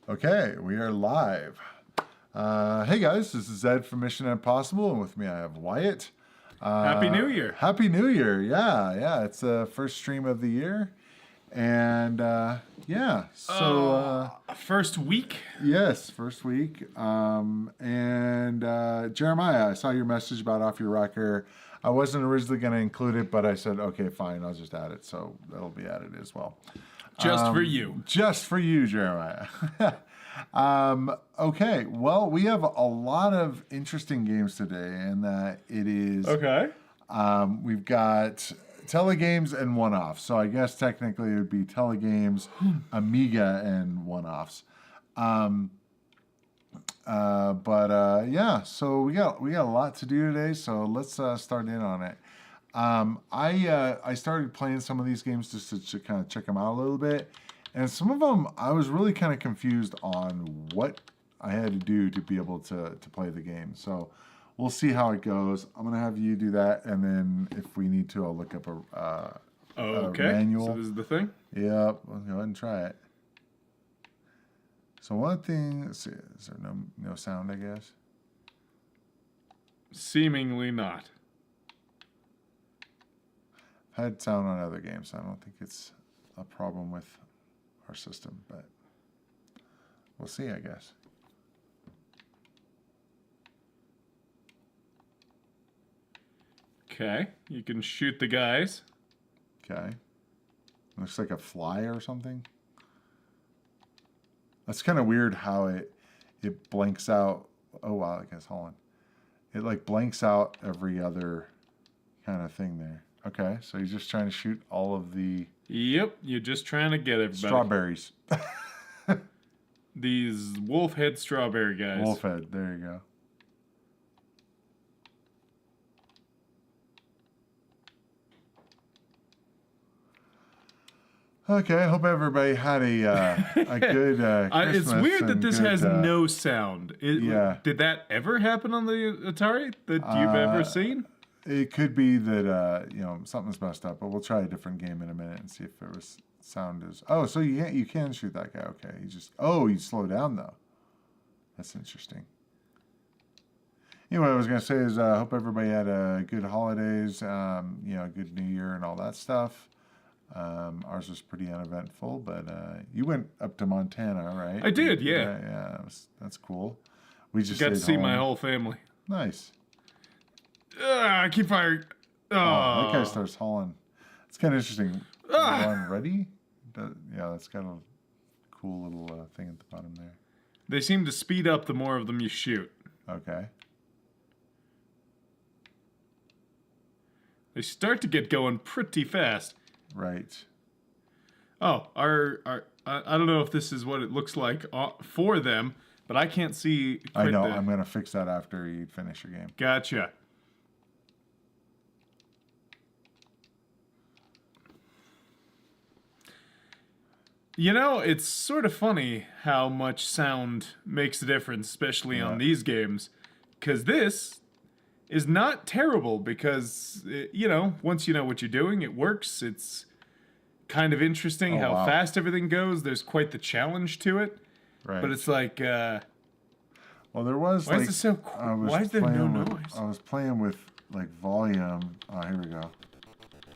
Okay, we are live. Hey guys, this is Ed from Mission Impossible, and with me I have Wyatt. Happy New Year. Happy New Year, yeah. It's the first stream of the year. And yeah, so... First week? yes, first week. And Jeremiah, I saw your message about Off Your Rocker. I wasn't originally going to include it, but I said, okay, fine, I'll just add it. So that'll be added as well. Just for you. Just for you, Jeremiah. Okay, well, we have a lot of interesting games today, and that it is... Okay. We've got Telegames and one-offs. So I guess technically it would be Telegames, Amiga, and one-offs. Yeah, so we got a lot to do today, so let's start in on it. I started playing some of these games just to kind of check them out a little bit, and some of them I was really kind of confused on what I had to do to be able to play the game. So we'll see how it goes. I'm gonna have you do that, and then if we need to, I'll look up a manual. So this is the thing? Yep, we'll go ahead and try it. So one thing, let's see, is there no sound, I guess? Seemingly not. I've had sound on other games, so I don't think it's a problem with our system, but we'll see, I guess. Okay, you can shoot the guys. Okay. Looks like a fly or something. That's kind of weird how it blanks out. Oh, wow, I guess, hold on. It like blanks out every other kind of thing there. Okay, so he's just trying to shoot all of the... Yep, you're just trying to get everybody. strawberries. These wolf head strawberry guys. Wolf head, there you go. Okay, I hope everybody had a good Christmas. It's weird that this good, has no sound. Yeah. Did that ever happen on the Atari that you've ever seen? It could be that something's messed up, but we'll try a different game in a minute and see if there was sound is. Oh, so you can shoot that guy. Okay, you slow down though. That's interesting. Anyway, what I was gonna say is I hope everybody had a good holidays, good New Year and all that stuff. Ours was pretty uneventful, but you went up to Montana, right? I did, yeah. Yeah, that's cool. We just Got to see home. my whole family. Nice. I keep firing. Oh, that guy starts hauling. It's kind of interesting. One ready? Yeah, that's got a cool little thing at the bottom there. They seem to speed up the more of them you shoot. Okay. They start to get going pretty fast. Right. Oh, I don't know if this is what it looks like for them, but I can't see. I know. I'm going to fix that after you finish your game. Gotcha. You know, it's sort of funny how much sound makes a difference, especially on these games, because this is not terrible because, once you know what you're doing, it works. It's kind of interesting how fast everything goes. There's quite the challenge to it. Right. But it's like... well, there was why is it so cool? Why is there no noise? I was playing with, volume. Oh, here we go.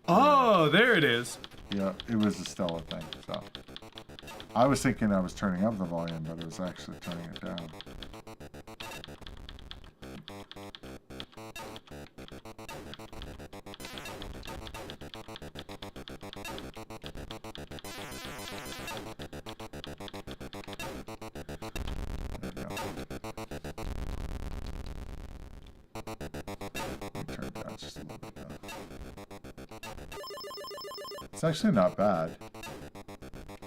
Oh, there it is. Yeah, it was a Stella thing, so... I was thinking I was turning up the volume, but it was actually turning it down. There we go. Turn it down just a little bit now. It's actually not bad.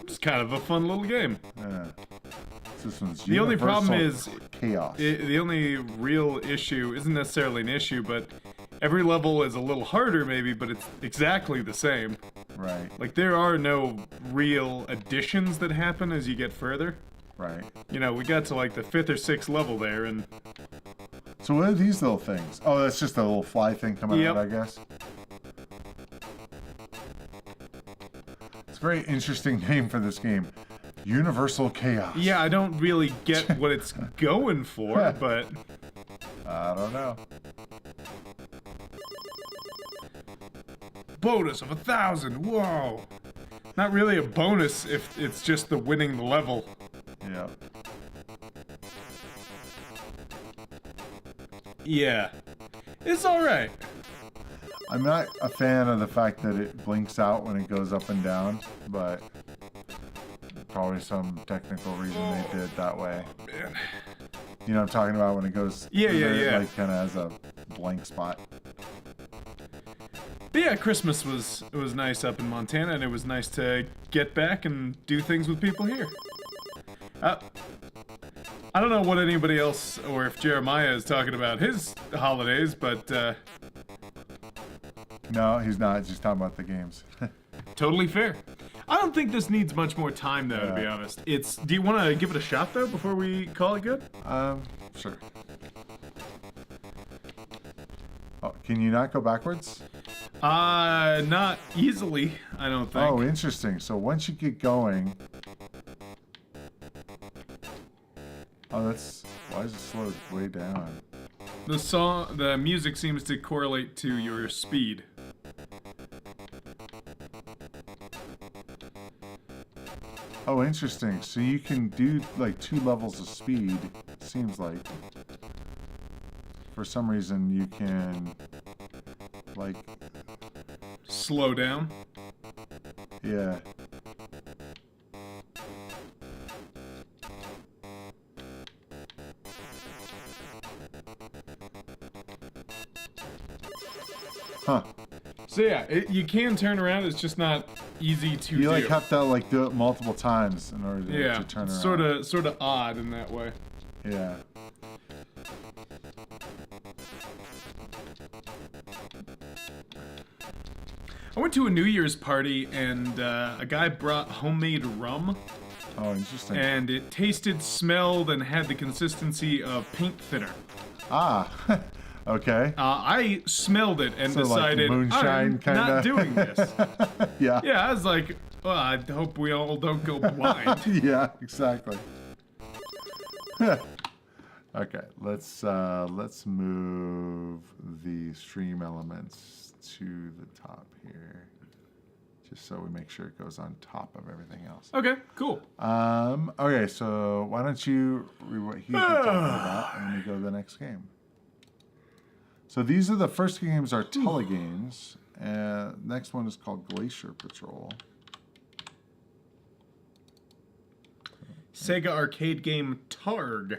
It's kind of a fun little game. Yeah. This one's the only problem is chaos. The only real issue isn't necessarily an issue, but every level is a little harder maybe, but it's exactly the same. Right. Like there are no real additions that happen as you get further. Right. We got to like the 5th or 6th level there, and... So what are these little things? Oh, that's just a little fly thing coming out, I guess. It's a very interesting name for this game. Universal chaos. Yeah, I don't really get what it's going for, but... I don't know. Bonus of 1,000, whoa! Not really a bonus if it's just the winning the level. Yeah. Yeah. It's alright. I'm not a fan of the fact that it blinks out when it goes up and down, but probably some technical reason they did it that way. Man. You know what I'm talking about when it goes... Yeah. Like, kind of has a blank spot. But yeah, Christmas was nice up in Montana, and it was nice to get back and do things with people here. I don't know what anybody else, or if Jeremiah is talking about his holidays, but No, he's not. He's just talking about the games. totally fair. I don't think this needs much more time, though, to be honest. Do you want to give it a shot, though, before we call it good? Sure. Oh, can you not go backwards? Not easily, I don't think. Oh, interesting. So once you get going... Oh, that's... Why is it slowed way down? The music seems to correlate to your speed. Oh, interesting. So you can do, like, 2 levels of speed, seems like. For some reason, you can, like... Slow down? Yeah. Huh. So yeah, you can turn around, it's just not easy to do. You, like, have to, like, do it multiple times in order to turn around. Sort of odd in that way. Yeah. I went to a New Year's party, and a guy brought homemade rum. Oh, interesting. And it tasted, smelled, and had the consistency of paint thinner. Ah, okay. I smelled it and So, like, decided, moonshine I'm kinda? not doing this. Yeah. Yeah, I was like, well, I hope we all don't go blind. Yeah, exactly. Okay, let's move the stream elements to the top here, just so we make sure it goes on top of everything else. Okay, cool. Okay, so why don't you read what he's been talking about, and then we go to the next game. So these are the first games are Telegames, and next one is called Glacier Patrol. Sega arcade game Targ,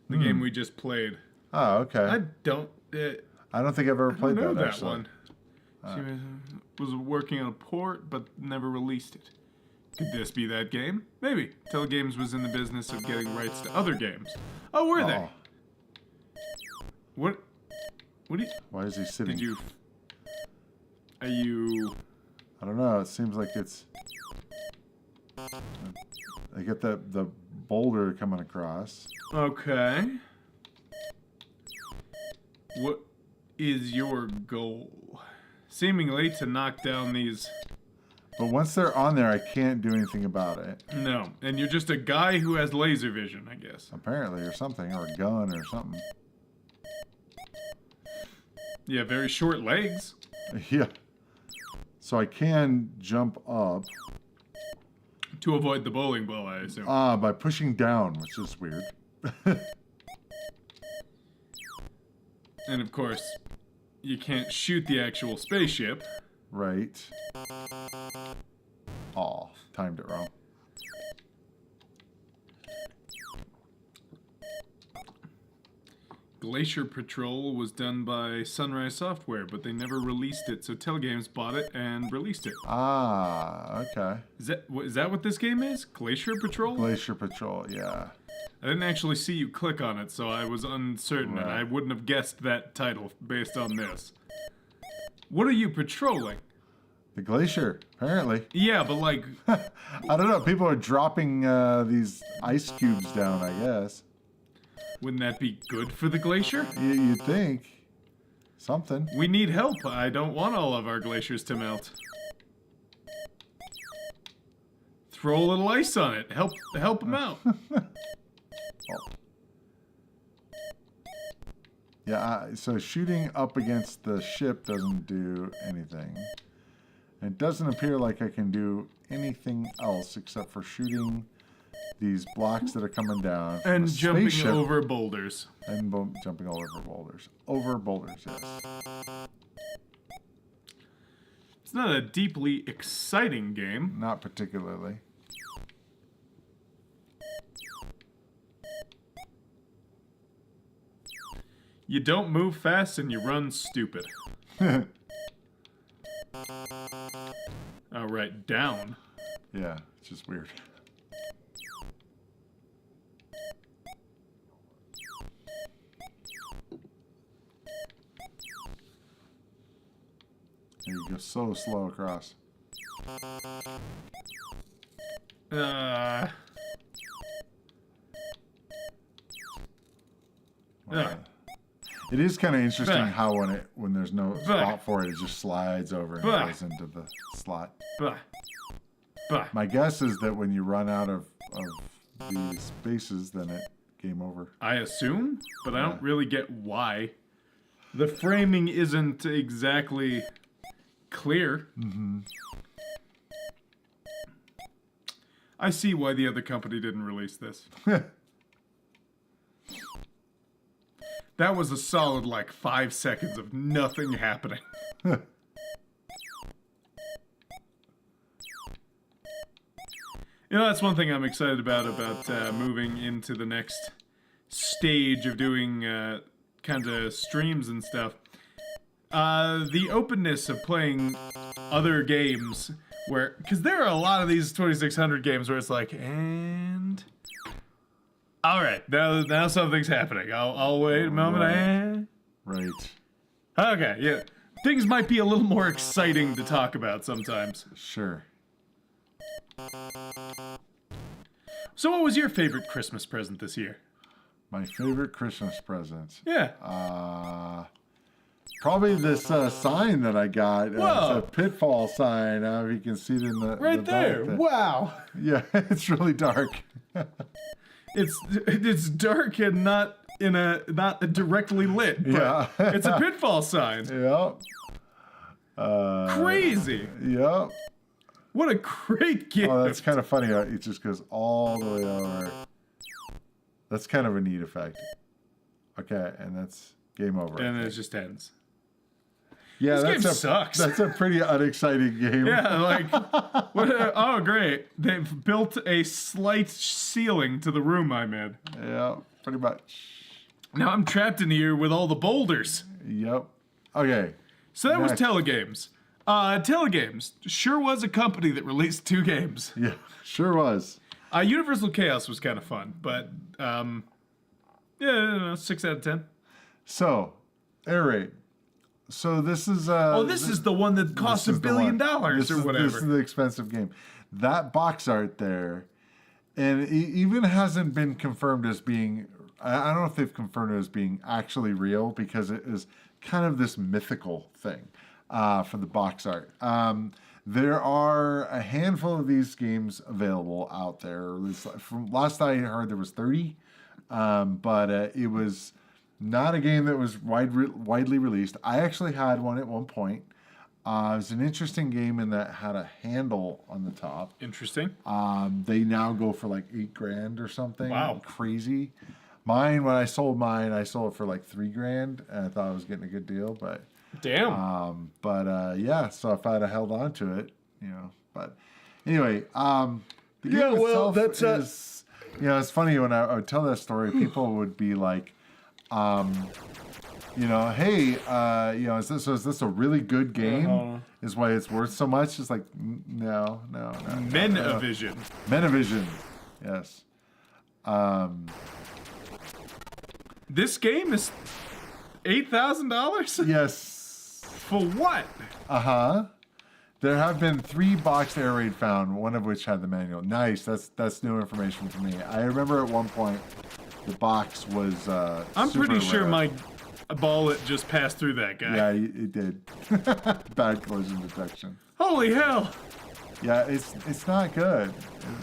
the game we just played. Oh, okay. I don't think I've ever played know that actually. one. She was working on a port, but never released it. Could this be that game? Maybe. Telegames was in the business of getting rights to other games. Oh, were they? What do you... Why is he sitting? Are you... I don't know. It seems like it's... I get the boulder coming across. Okay. What is your goal? Seemingly to knock down these... But once they're on there, I can't do anything about it. No, and you're just a guy who has laser vision, I guess. Apparently, or something, or a gun or something. Yeah, very short legs. Yeah. So I can jump up. To avoid the bowling ball, I assume. By pushing down, which is weird. And of course, you can't shoot the actual spaceship. Right. Aw, timed it wrong. Glacier Patrol was done by Sunrise Software, but they never released it, so Telegames bought it and released it. Ah, okay. Is that what this game is? Glacier Patrol? Glacier Patrol, yeah. I didn't actually see you click on it, so I was uncertain, and I wouldn't have guessed that title based on this. What are you patrolling? The glacier, apparently. Yeah, but like... I don't know, people are dropping these ice cubes down, I guess. Wouldn't that be good for the glacier? You'd think. Something. We need help. I don't want all of our glaciers to melt. throw a little ice on it. Help him out. Yeah, so shooting up against the ship doesn't do anything. It doesn't appear like I can do anything else except for shooting these blocks that are coming down. And jumping spaceship. over boulders. And jumping all over boulders. Over boulders, yes. It's not a deeply exciting game. Not particularly. You don't move fast and you run stupid. Alright, down. Yeah, it's just weird. And you go so slow across. It is kind of interesting how when there's no spot for it, it just slides over and goes into the slot. My guess is that when you run out of these spaces, then game over. I assume, but I don't really get why. The framing isn't exactly clear. Mm-hmm. I see why the other company didn't release this. That was a solid, 5 seconds of nothing happening. You know, that's one thing I'm excited about moving into the next stage of doing kind of streams and stuff. The openness of playing other games where... Because there are a lot of these 2600 games where it's like, and... Alright, now something's happening. I'll wait a moment. Right. Okay, yeah. Things might be a little more exciting to talk about sometimes. Sure. So what was your favorite Christmas present this year? My favorite Christmas present? Yeah. Probably this sign that I got. It's a pitfall sign. If you can see it in the... Right there. Wow. Yeah, it's really dark. It's dark and not directly lit. But it's a pitfall sign. Yep. Crazy. Yep. What a great gift. Oh, that's kind of funny. It just goes all the way over. That's kind of a neat effect. Okay, and that's game over. And then it just ends. Yeah, this game sucks. That's a pretty unexciting game. Yeah, oh, great. They've built a slight ceiling to the room I'm in. Yeah, pretty much. Now I'm trapped in here with all the boulders. Yep. Okay. So that was Telegames. Telegames sure was a company that released 2 games. Yeah, sure was. Universal Chaos was kind of fun, but yeah, 6 out of 10. So, Air Raid. So this is this is the one that cost $1 billion or whatever. This is the expensive game. That box art there, and it even hasn't been confirmed as being. I don't know if they've confirmed it as being actually real because it is kind of this mythical thing for the box art. There are a handful of these games available out there. From last I heard, there was 30, but it was not a game that was widely released. I actually had one at one point. It was an interesting game in that it had a handle on the top. Interesting. They now go for like $8,000 or something. Wow. Crazy. Mine, when I sold mine, I sold it for like $3,000, and I thought I was getting a good deal, but damn. Yeah. So if I'd have held on to it, But anyway, the game itself is, it's funny when I would tell that story, people would be like, hey, is this a really good game? Is why it's worth so much? It's like, no. Manavision. Manavision, yes. This game is $8,000? Yes. For what? There have been 3 boxed Air Raid found, one of which had the manual. Nice, that's new information for me. I remember at one point the box was I'm pretty sure rare. my bullet just passed through that guy. Yeah, it did. Bad collision detection. Holy hell! Yeah, it's not good.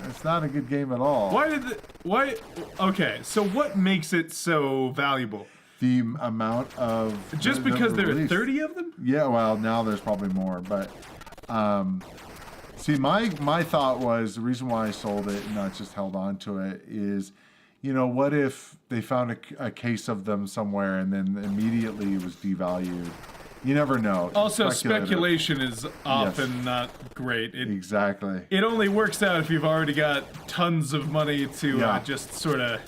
It's not a good game at all. Why? Okay, so what makes it so valuable? The amount of Just because there are 30 of them? Yeah, well, now there's probably more, but see, my thought was the reason why I sold it and not just held on to it is, you know, what if they found a case of them somewhere and then immediately it was devalued? You never know. Also, speculation is often not great. Exactly. It only works out if you've already got tons of money to just sort of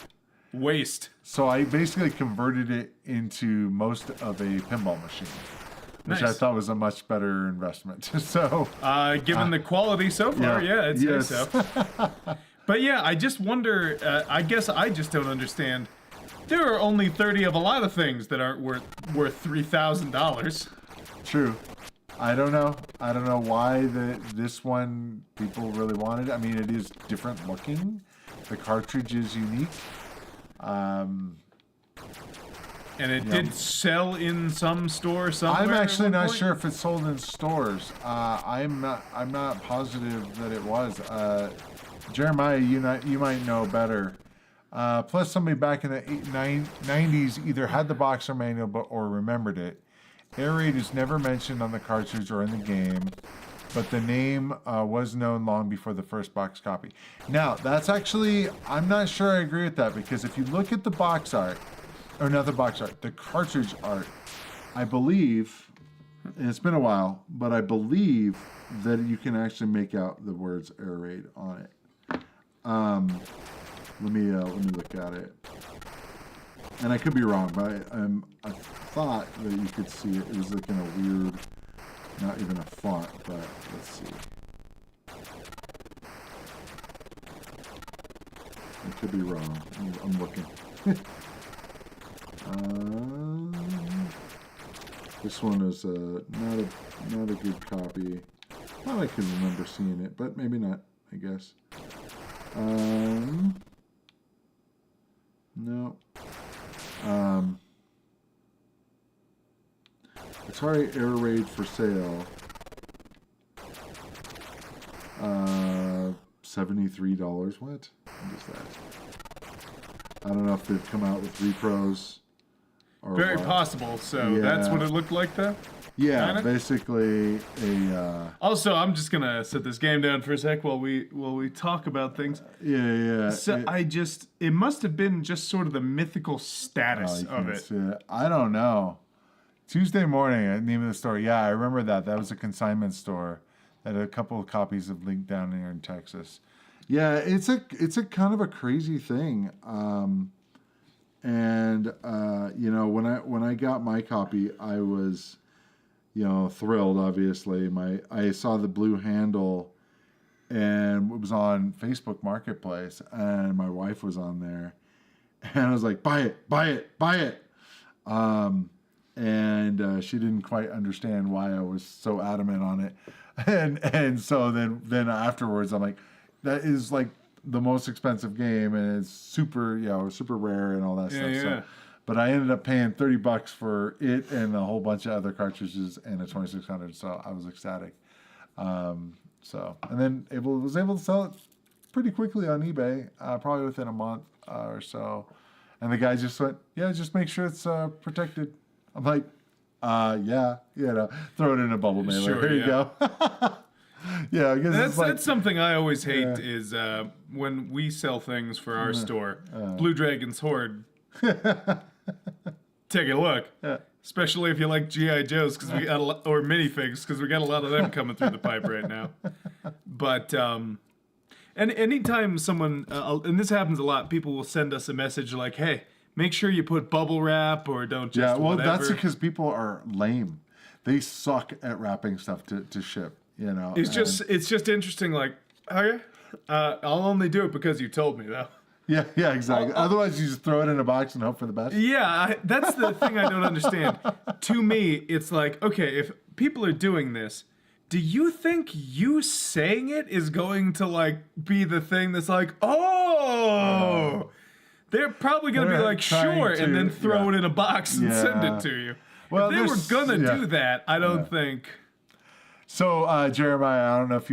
waste. So I basically converted it into most of a pinball machine, which I thought was a much better investment. So, given the quality so far, I'd say so. But yeah, I just wonder. I guess I just don't understand. There are only 30 of a lot of things that aren't worth $3,000. True. I don't know. I don't know why this one people really wanted. I mean, it is different looking. The cartridge is unique. And it did sell in some store somewhere. I'm actually not sure if it sold in stores. I'm not positive that it was. Jeremiah, you might know better. Plus, somebody back in the 90s either had the box or manual or remembered it. Air Raid is never mentioned on the cartridge or in the game, but the name was known long before the first box copy. Now, that's actually, I'm not sure I agree with that, because if you look at the box art, or not the box art, the cartridge art, I believe, and it's been a while, but I believe that you can actually make out the words Air Raid on it. Let me look at it, and I could be wrong, but I thought that you could see it. It was like in a weird, not even a font, but let's see. I could be wrong. I'm looking. This one is not a good copy. Thought I could remember seeing it, but maybe not. I guess. No. Atari Air Raid for sale. $73. What is that? I don't know if they've come out with repros or Very what. possible. So that's what it looked like, though. Yeah, Kinda? basically a. Also, I'm just gonna set this game down for a sec while we talk about things. Yeah. So it must have been just sort of the mythical status of it. I don't know. Tuesday morning, the name of the store. Yeah, I remember that. That was a consignment store that had a couple of copies of Link down here in Texas. Yeah, it's a kind of a crazy thing. You know, when I got my copy, I was, you know, thrilled. Obviously, I saw the blue handle, and it was on Facebook Marketplace, and my wife was on there, and I was like, buy it. She didn't quite understand why I was so adamant on it, and so then afterwards, I'm like, that is like the most expensive game, and it's super rare and all that stuff. Yeah. So, but I ended up paying $30 for it and a whole bunch of other cartridges and a 2600. So I was ecstatic. And then was able to sell it pretty quickly on eBay, probably within a month or so. And the guy just went, just make sure it's protected. I'm like, throw it in a bubble mailer. Sure, Here you go. Yeah, because that's something I always hate is when we sell things for our store. Blue Dragon's Horde. Take a look, especially if you like GI Joes, because we got or minifigs, because we got a lot of them coming through the pipe right now. But and anytime someone and this happens a lot, people will send us a message like, "Hey, make sure you put bubble wrap or don't just whatever." That's because people are lame. They suck at wrapping stuff to ship. You know, it's just interesting. Like, okay, I'll only do it because you told me, though. Yeah, exactly. Otherwise, you just throw it in a box and hope for the best. Yeah, that's the thing I don't understand. To me, it's like, okay, if people are doing this, do you think you saying it is going to like be the thing that's like, oh, they're probably going to be like, sure, and then throw it in a box and send it to you. Well, if they were going to do that, I don't think. So, Jeremiah, I don't know if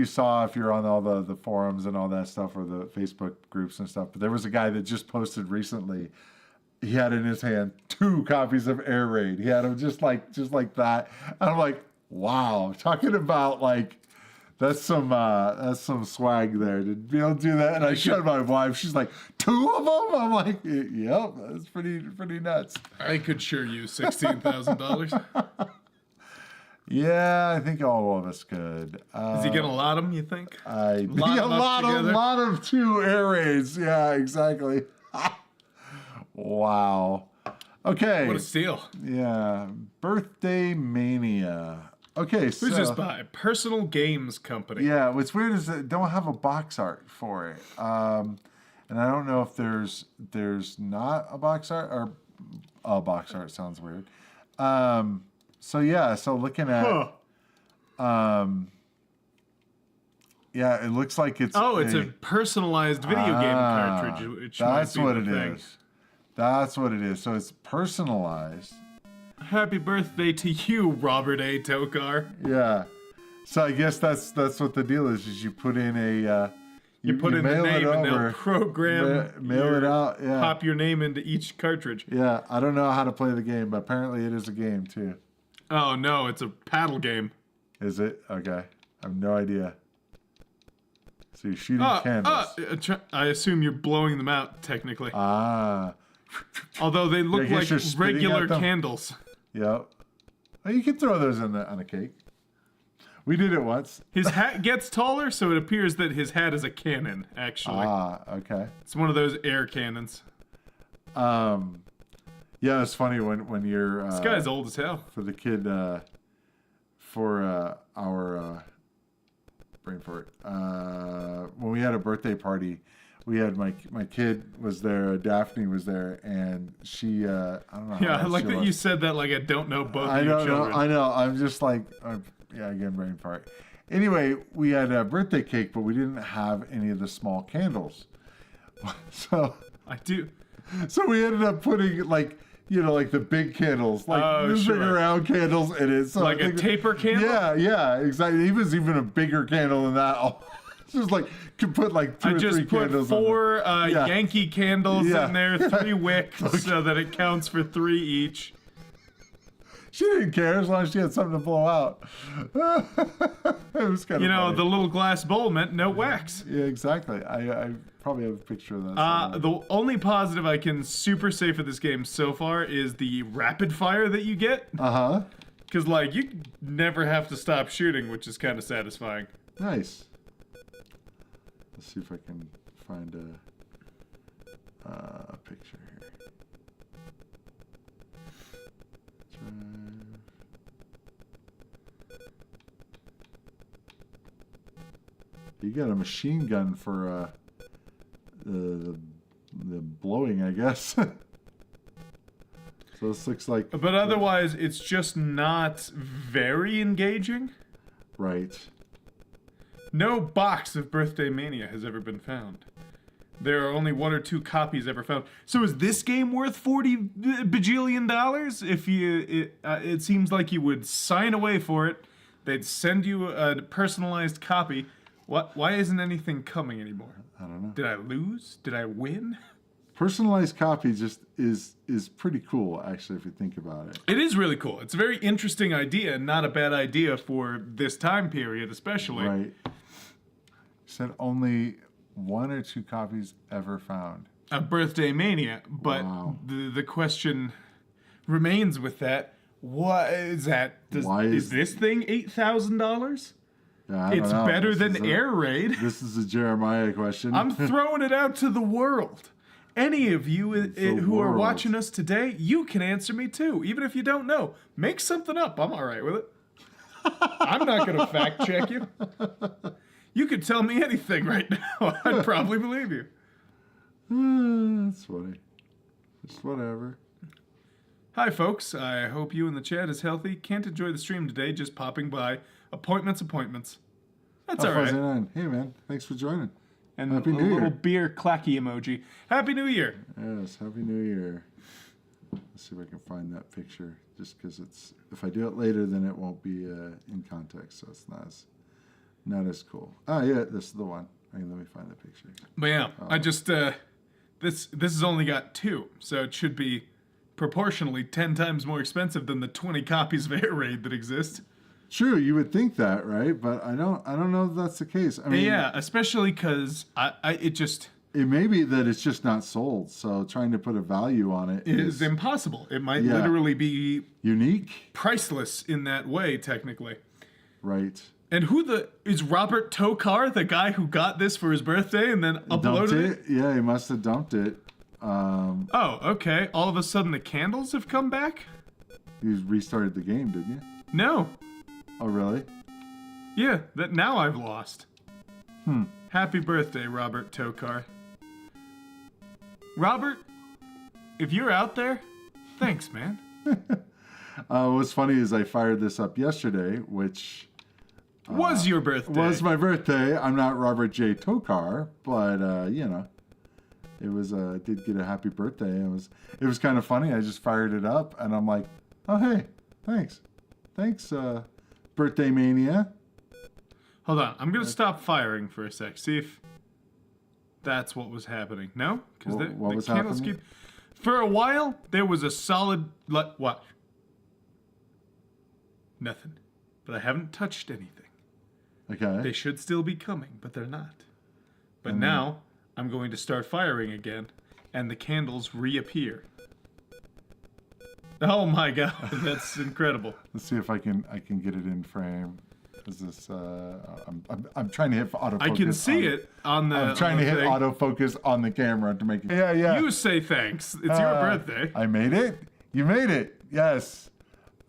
you're on all the forums and all that stuff or the Facebook groups and stuff, but there was a guy that just posted recently. He had in his hand 2 copies of Air Raid. He had them just like that. And I'm like, wow, talking about like, that's some swag there to be able to do that. And I showed my wife. She's like, 2 of them? I'm like, yep, that's pretty nuts. I could sure use $16,000. Yeah, I think all of us could. Is he gonna lot them? You think? A lot of 2 Air Raids. Yeah, exactly. Wow. Okay. What a steal. Yeah. Birthday Mania. Okay, Who's this by? Personal Games Company. Yeah, what's weird is they don't have a box art for it. And I don't know if there's not a box art, or a box art sounds weird. So looking at yeah, it looks like it's it's a personalized video game cartridge, which that's might be what the it thing. is. That's what it is. So it's personalized. Happy birthday to you, Robert A. Tokar. Yeah. So I guess that's what the deal is you put in a you put in the mail name it and over, they'll program mail it out. Yeah. Pop your name into each cartridge. Yeah, I don't know how to play the game, but apparently it is a game too. Oh no, it's a paddle game. Is it? Okay. I have no idea. So you're shooting candles. I assume you're blowing them out, technically. Ah. Although they look I like guess you're spitting regular at them. candles. Yep. Well, you can throw those on a cake. We did it once. His hat gets taller, so it appears that his hat is a cannon, actually. Ah, okay. It's one of those air cannons. Yeah, it's funny when you're... This guy's old as hell. For the kid, for our... brain fart. When we had a birthday party, we had my kid was there, Daphne was there, and she, I don't know. Yeah, I like that you said that like I don't know both of your children. I know. I'm just like, again, brain fart. Anyway, we had a birthday cake, but we didn't have any of the small candles. So I do. So we ended up putting like the big candles, like big round candles in it. So like a taper candle? Yeah, exactly. It was even a bigger candle than that. It's just like could put like 2 or 3 candles. I just put 4 Yankee candles in there, 3 wicks, Okay. so that it counts for 3 each. She didn't care as long as she had something to blow out. It was kind of funny. The little glass bowl meant no wax. Yeah, exactly. I probably have a picture of that. The only positive I can super say for this game so far is the rapid fire that you get. Uh-huh. Because, like, you never have to stop shooting, which is kind of satisfying. Nice. Let's see if I can find a picture here. You got a machine gun for the blowing, I guess. So this looks like... But otherwise, it's just not very engaging. Right. No box of Birthday Mania has ever been found. There are only 1 or 2 copies ever found. So is this game worth $40 bajillion? If it seems like you would sign away for it. They'd send you a personalized copy. Why isn't anything coming anymore? I don't know. Did I lose? Did I win? Personalized copy just is pretty cool, actually, if you think about it. It is really cool. It's a very interesting idea, and not a bad idea for this time period, especially. Right. You said only 1 or 2 copies ever found. A Birthday Mania, but Wow. the question remains with that. What is that? Is this thing $8,000? Yeah, I It's don't know. better This than is Air Raid. This is a Jeremiah question. I'm throwing it out to the world. Any of you who are watching us today, you can answer me too, even if you don't know. Make something up. I'm all right with it. I'm not going to fact check you. You could tell me anything right now. I'd probably believe you. That's funny. Just whatever. Hi, folks. I hope you in the chat is healthy. Can't enjoy the stream today, just popping by. Appointments. That's all right. Hey, man. Thanks for joining. And Happy a New Year. little beer clacky emoji. Happy New Year. Yes, Happy New Year. Let's see if I can find that picture. Just because it's, if I do it later, then it won't be in context, so it's not as cool. Ah, yeah, this is the one. Okay, let me find the picture. But yeah, I just this has only got 2, so it should be proportionally 10 times more expensive than the 20 copies of Air Raid that exist. True, you would think that, right? But I don't know if that's the case. I mean, Yeah, especially because it may be that it's just not sold. So trying to put a value on it is impossible. It might literally be unique, priceless in that way, technically. right? And is Robert Tokar the guy who got this for his birthday and then uploaded it? Yeah, he must have dumped it. Oh, okay. All of a sudden the candles have come back? You restarted the game, didn't you? No. Oh, really? Yeah, that now I've lost. Happy birthday, Robert Tokar. Robert, if you're out there, thanks, man. What's funny is I fired this up yesterday, which Was your birthday? was my birthday. I'm not Robert J. Tokar, but you know, it was. Did get a happy birthday. It was kind of funny. I just fired it up, and I'm like, oh hey, thanks, birthday mania. Hold on, I'm gonna stop firing for a sec. See if that's what was happening. No, because the was candles happening? keep. For a while, there was a solid. What? Nothing. But I haven't touched anything. Okay. They should still be coming, but they're not. But now I'm going to start firing again, and the candles reappear. Oh my god, that's incredible. Let's see if I can get it in frame. Is this? I'm trying to hit autofocus. I can see it on the. I'm trying to hit thing. autofocus on the camera to make it. Yeah. You say thanks. It's your birthday. I made it. You made it. Yes.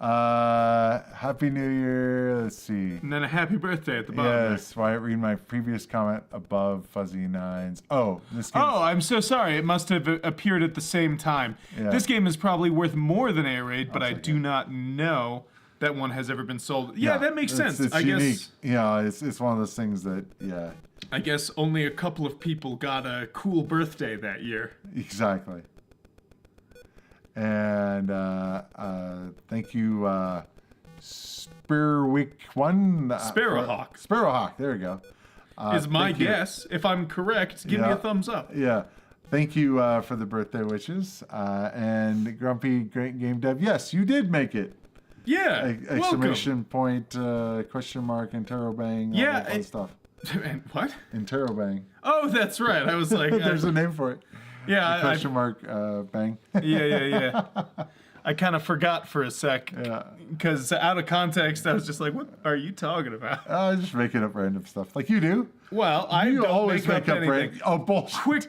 Happy New Year. Let's see. And then a happy birthday at the bottom. Yes. Wyatt, read my previous comment above fuzzy nines. Oh, this game. Oh, I'm so sorry. It must have appeared at the same time. Yeah. This game is probably worth more than Air Raid, but I do not know that one has ever been sold. Yeah, that makes sense. It's I unique. guess. Yeah, it's one of those things that I guess only a couple of people got a cool birthday that year. exactly. And thank you, Sparrowhawk1. Sparrowhawk. Sparrowhawk. There we go. Is my thank you. guess. If I'm correct, give me a thumbs up. Yeah. Thank you for the birthday wishes. And Grumpy Great Game Dev. Yes, you did make it. Yeah. Exclamation point, question mark, interrobang, all that fun stuff. And what? Interrobang. Oh, that's right. I was like, There's a name for it. yeah, Question mark, bang. yeah. I kind of forgot for a sec. Yeah. Because out of context, I was just like, what are you talking about? Just making up random stuff like you do. Well, I You don't always make up anything. random. Oh, bullshit.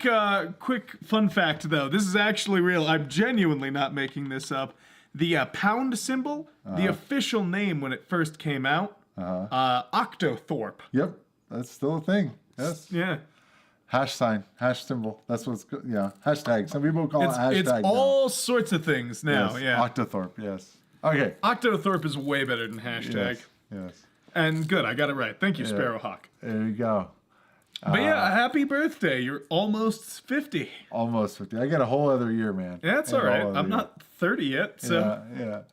Quick fun fact, though. This is actually real. I'm genuinely not making this up. The pound symbol, the official name when it first came out, Octothorpe. Yep. That's still a thing. Yes. Yeah. Hash sign, hash symbol. That's what's hashtag. Some people call it hashtag. It's all sorts of things now. Yes. Yeah. Octothorpe. Yes. Okay. Octothorpe is way better than hashtag. Yes. And good, I got it right. Thank you, Sparrowhawk. There you go. But yeah, happy birthday. You're almost 50. Almost 50. I got a whole other year, man. Yeah, that's all right. I'm not 30 yet, so. Yeah.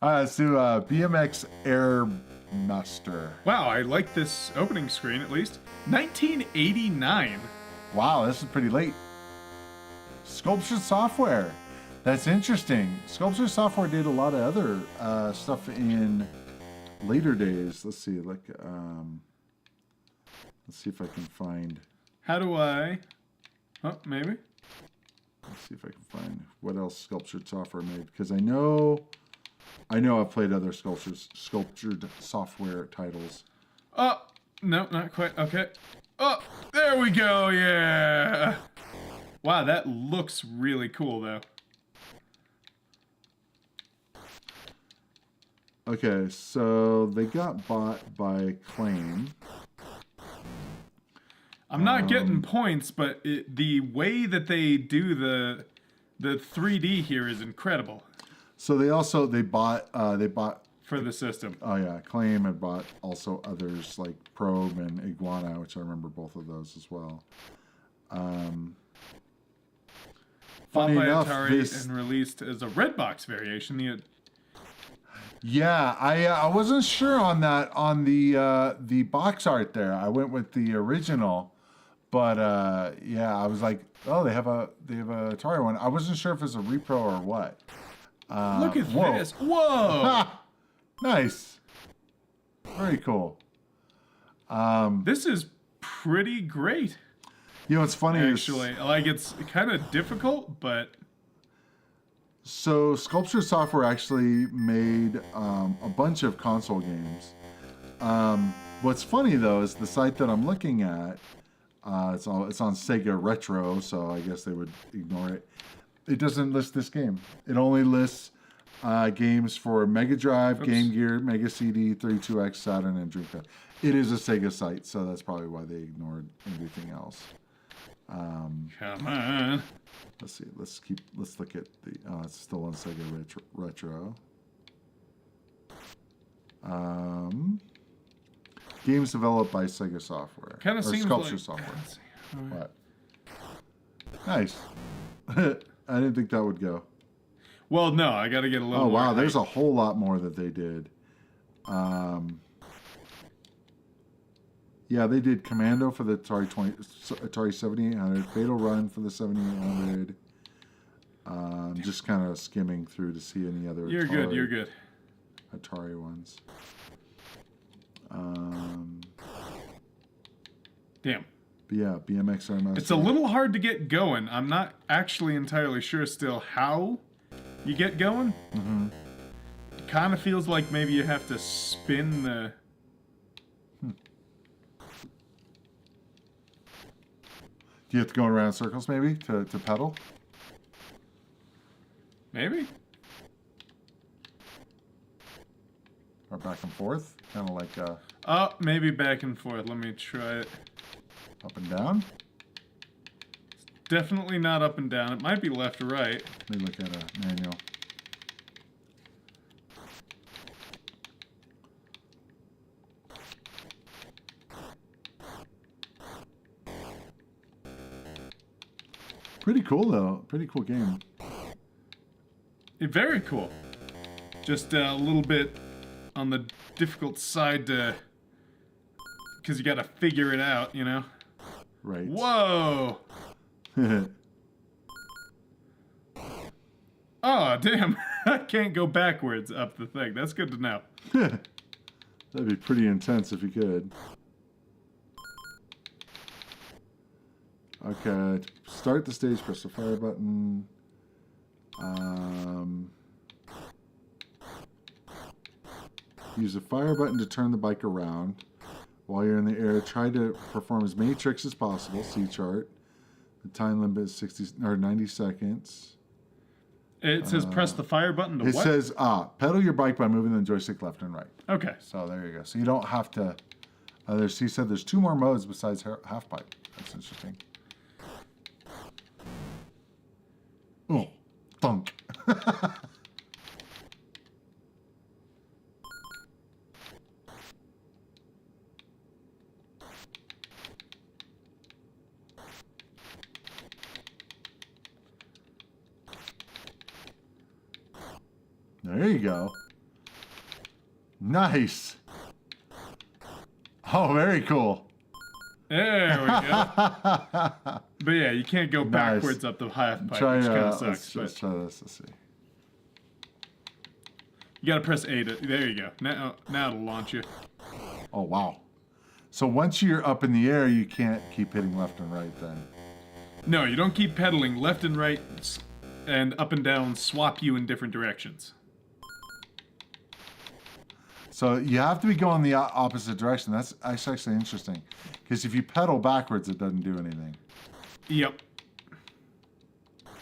All right, let's do BMX Air Master. Wow, I like this opening screen at least. 1989. Wow, this is pretty late. Sculpture Software. That's interesting. Sculpture Software did a lot of other stuff in later days. Let's see, let's see if I can find. How do I? Oh, maybe. Let's see if I can find what else Sculptured Software made, because I know I've played other Sculptured Software titles. Oh, no, not quite. Okay. Oh, there we go. Yeah. Wow, that looks really cool, though. Okay, so they got bought by Claim. I'm not getting points, but the way that they do the 3D here is incredible. So they bought For the system. Oh yeah, Claim had bought also others like Probe and Iguana, which I remember both of those as well. Bought funny by enough, Atari and released as a red box variation. Yeah, I wasn't sure on that on the box art there. I went with the original, but yeah, I was like, oh, they have a Atari one. I wasn't sure if it's a repro or what. Look at whoa. this! Whoa! Ha! Nice, very cool. This is pretty great. You know what's funny Actually, like it's kind of difficult, but so Sculpture Software actually made a bunch of console games. What's funny though is the site that I'm looking at. It's on Sega Retro, so I guess they would ignore it. It doesn't list this game. It only lists games for Mega Drive, Game Gear, Mega CD, 32X, Saturn, and Dreamcast. It is a Sega site, so that's probably why they ignored everything else. come on. Let's see. Let's look at the. Oh, it's still on Sega Retro. Games developed by Sega Software. Kind of seems Sculpture like Software. What? Nice. I didn't think that would go. Well, no, I got to get a little. Oh more wow, height. there's a whole lot more that they did. Yeah, they did Commando for the Atari 7800, Fatal Run for the 7800. Just kind of skimming through to see any other. You're good. You're good. Atari ones. Damn. But yeah, BMX Air Master. It's a little hard to get going. I'm not actually entirely sure still how you get going. Mm-hmm. It kind of feels like maybe you have to spin the. Do you have to go around circles maybe to pedal? Maybe. Or back and forth? Kind of like Oh, maybe back and forth. Let me try it. up and down? Definitely not up and down. It might be left or right. Let me look at a manual. Pretty cool though. Pretty cool game. Very cool. Just a little bit on the difficult side to... Because you got to figure it out, you know? Right. Whoa! Oh, damn. I can't go backwards up the thing. That's good to know. That'd be pretty intense if you could. Okay, to start the stage, press the fire button. Use the fire button to turn the bike around. While you're in the air, try to perform as many tricks as possible. See chart. The time limit is 90 seconds. It says press the fire button to It what? says, pedal your bike by moving the joystick left and right. Okay. So there you go. So you don't have to. He said there's 2 more modes besides half pipe. That's interesting. Oh, thunk. There you go. Nice. Oh, very cool. There we go. But yeah, you can't go backwards up the half pipe, Try, which kind of sucks. let's try this. Let's see. You gotta press A to... There you go. Now it'll launch you. Oh, wow. So once you're up in the air, you can't keep hitting left and right then. No, you don't keep pedaling left and right and up and down swap you in different directions. So you have to be going the opposite direction. That's actually interesting. Because if you pedal backwards, it doesn't do anything. Yep.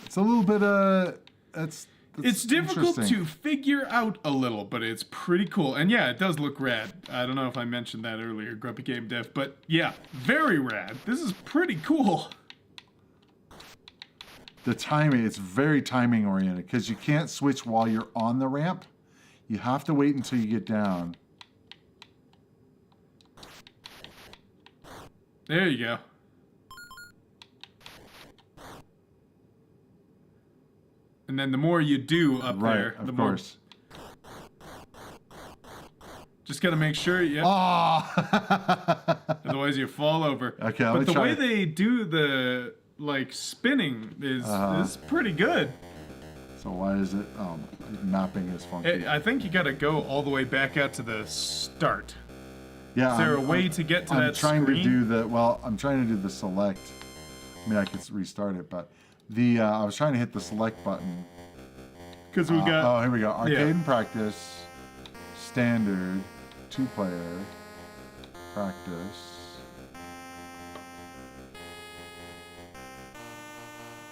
It's a little bit, It's difficult interesting. to figure out a little, but it's pretty cool. And yeah, it does look rad. I don't know if I mentioned that earlier, Grumpy Game Dev, but yeah, very rad. This is pretty cool. The timing, it's very timing oriented because you can't switch while you're on the ramp. You have to wait until you get down. There you go. And then the more you do up there, the of more. course. Just gotta make sure, yeah. Oh! Otherwise you fall over. Okay, but the way they do the like spinning is pretty good. So why is it? Mapping is funky. I think you gotta go all the way back out to the start. Yeah. Is there a way to get to that screen? I'm trying to do the. Well, I'm trying to do the select. I mean, I could restart it, but the I was trying to hit the select button. Because we got. Oh, here we go. Arcade and practice, standard, 2-player, practice.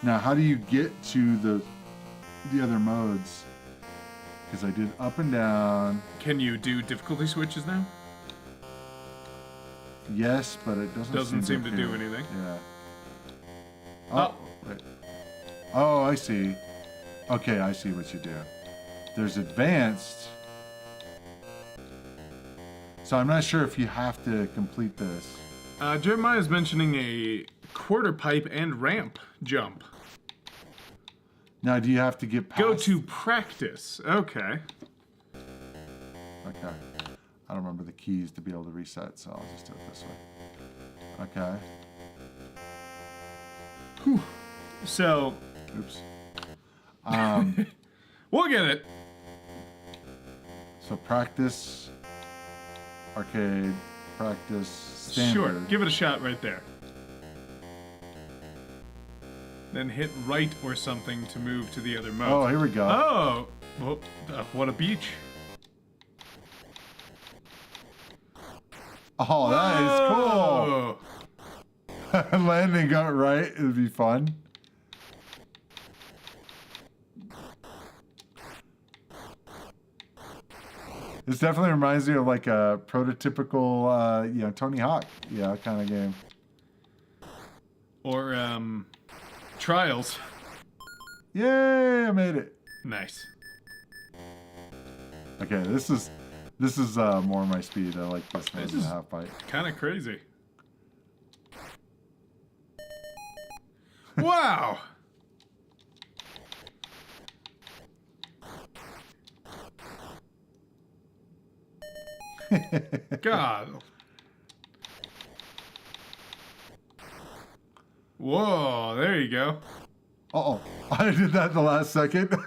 Now, how do you get to the other modes? Because I did up and down. Can you do difficulty switches now? Yes, but it doesn't seem to do anything. Yeah. Oh, wait. Oh, I see. Okay, I see what you do. There's advanced. So I'm not sure if you have to complete this. Jeremiah's mentioning a quarter pipe and ramp jump. Now, do you have to get past? Go to practice. Okay. Okay. I don't remember the keys to be able to reset, so I'll just do it this way. Okay. Whew. So. Oops. We'll get it. So practice, arcade, practice, standard. Sure. Give it a shot right there. Then hit right or something to move to the other mode. Oh, here we go. Oh! Well, what a beach. Oh, that is cool. Landing it right, it'd be fun. This definitely reminds me of like a prototypical, Tony Hawk, kind of game. Or, Trials. Yay, I made it. Nice. Okay, this is more my speed. I like this one. This is half pipe. Kind of crazy. Wow. God. Whoa, there you go. Uh-oh. I did that the last second. Okay,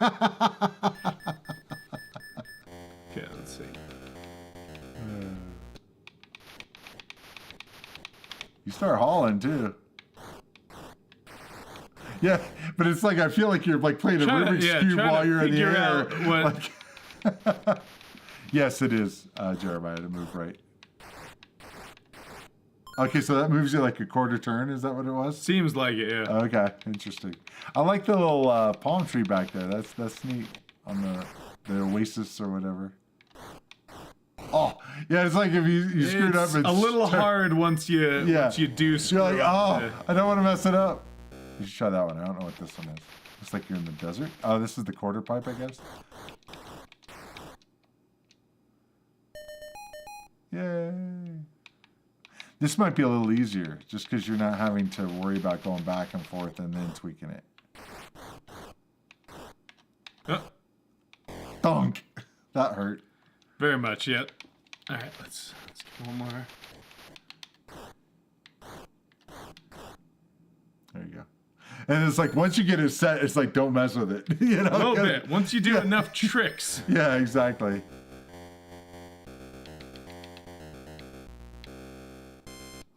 let's see. You start hauling, too. Yeah, but it's like, I feel like you're like playing a Rubik's Cube while you're in the air. Like, yes, it is, Jeremiah, to move right. Okay, so that moves you like a quarter turn, is that what it was? Seems like it, yeah. Okay, interesting. I like the little palm tree back there. That's neat on the oasis or whatever. Oh, yeah, it's like if you screwed up. It's a little hard once you do screw You're like, up. I don't want to mess it up. You should try that one. I don't know what this one is. Looks like you're in the desert. Oh, this is the quarter pipe, I guess. Yay. This might be a little easier, just because you're not having to worry about going back and forth and then tweaking it. Oh. Thunk. That hurt. Very much, yep. All right, let's get one more. There you go. And it's like, once you get it set, it's like, don't mess with it. You know? A little bit. Once you do enough tricks. Yeah, exactly.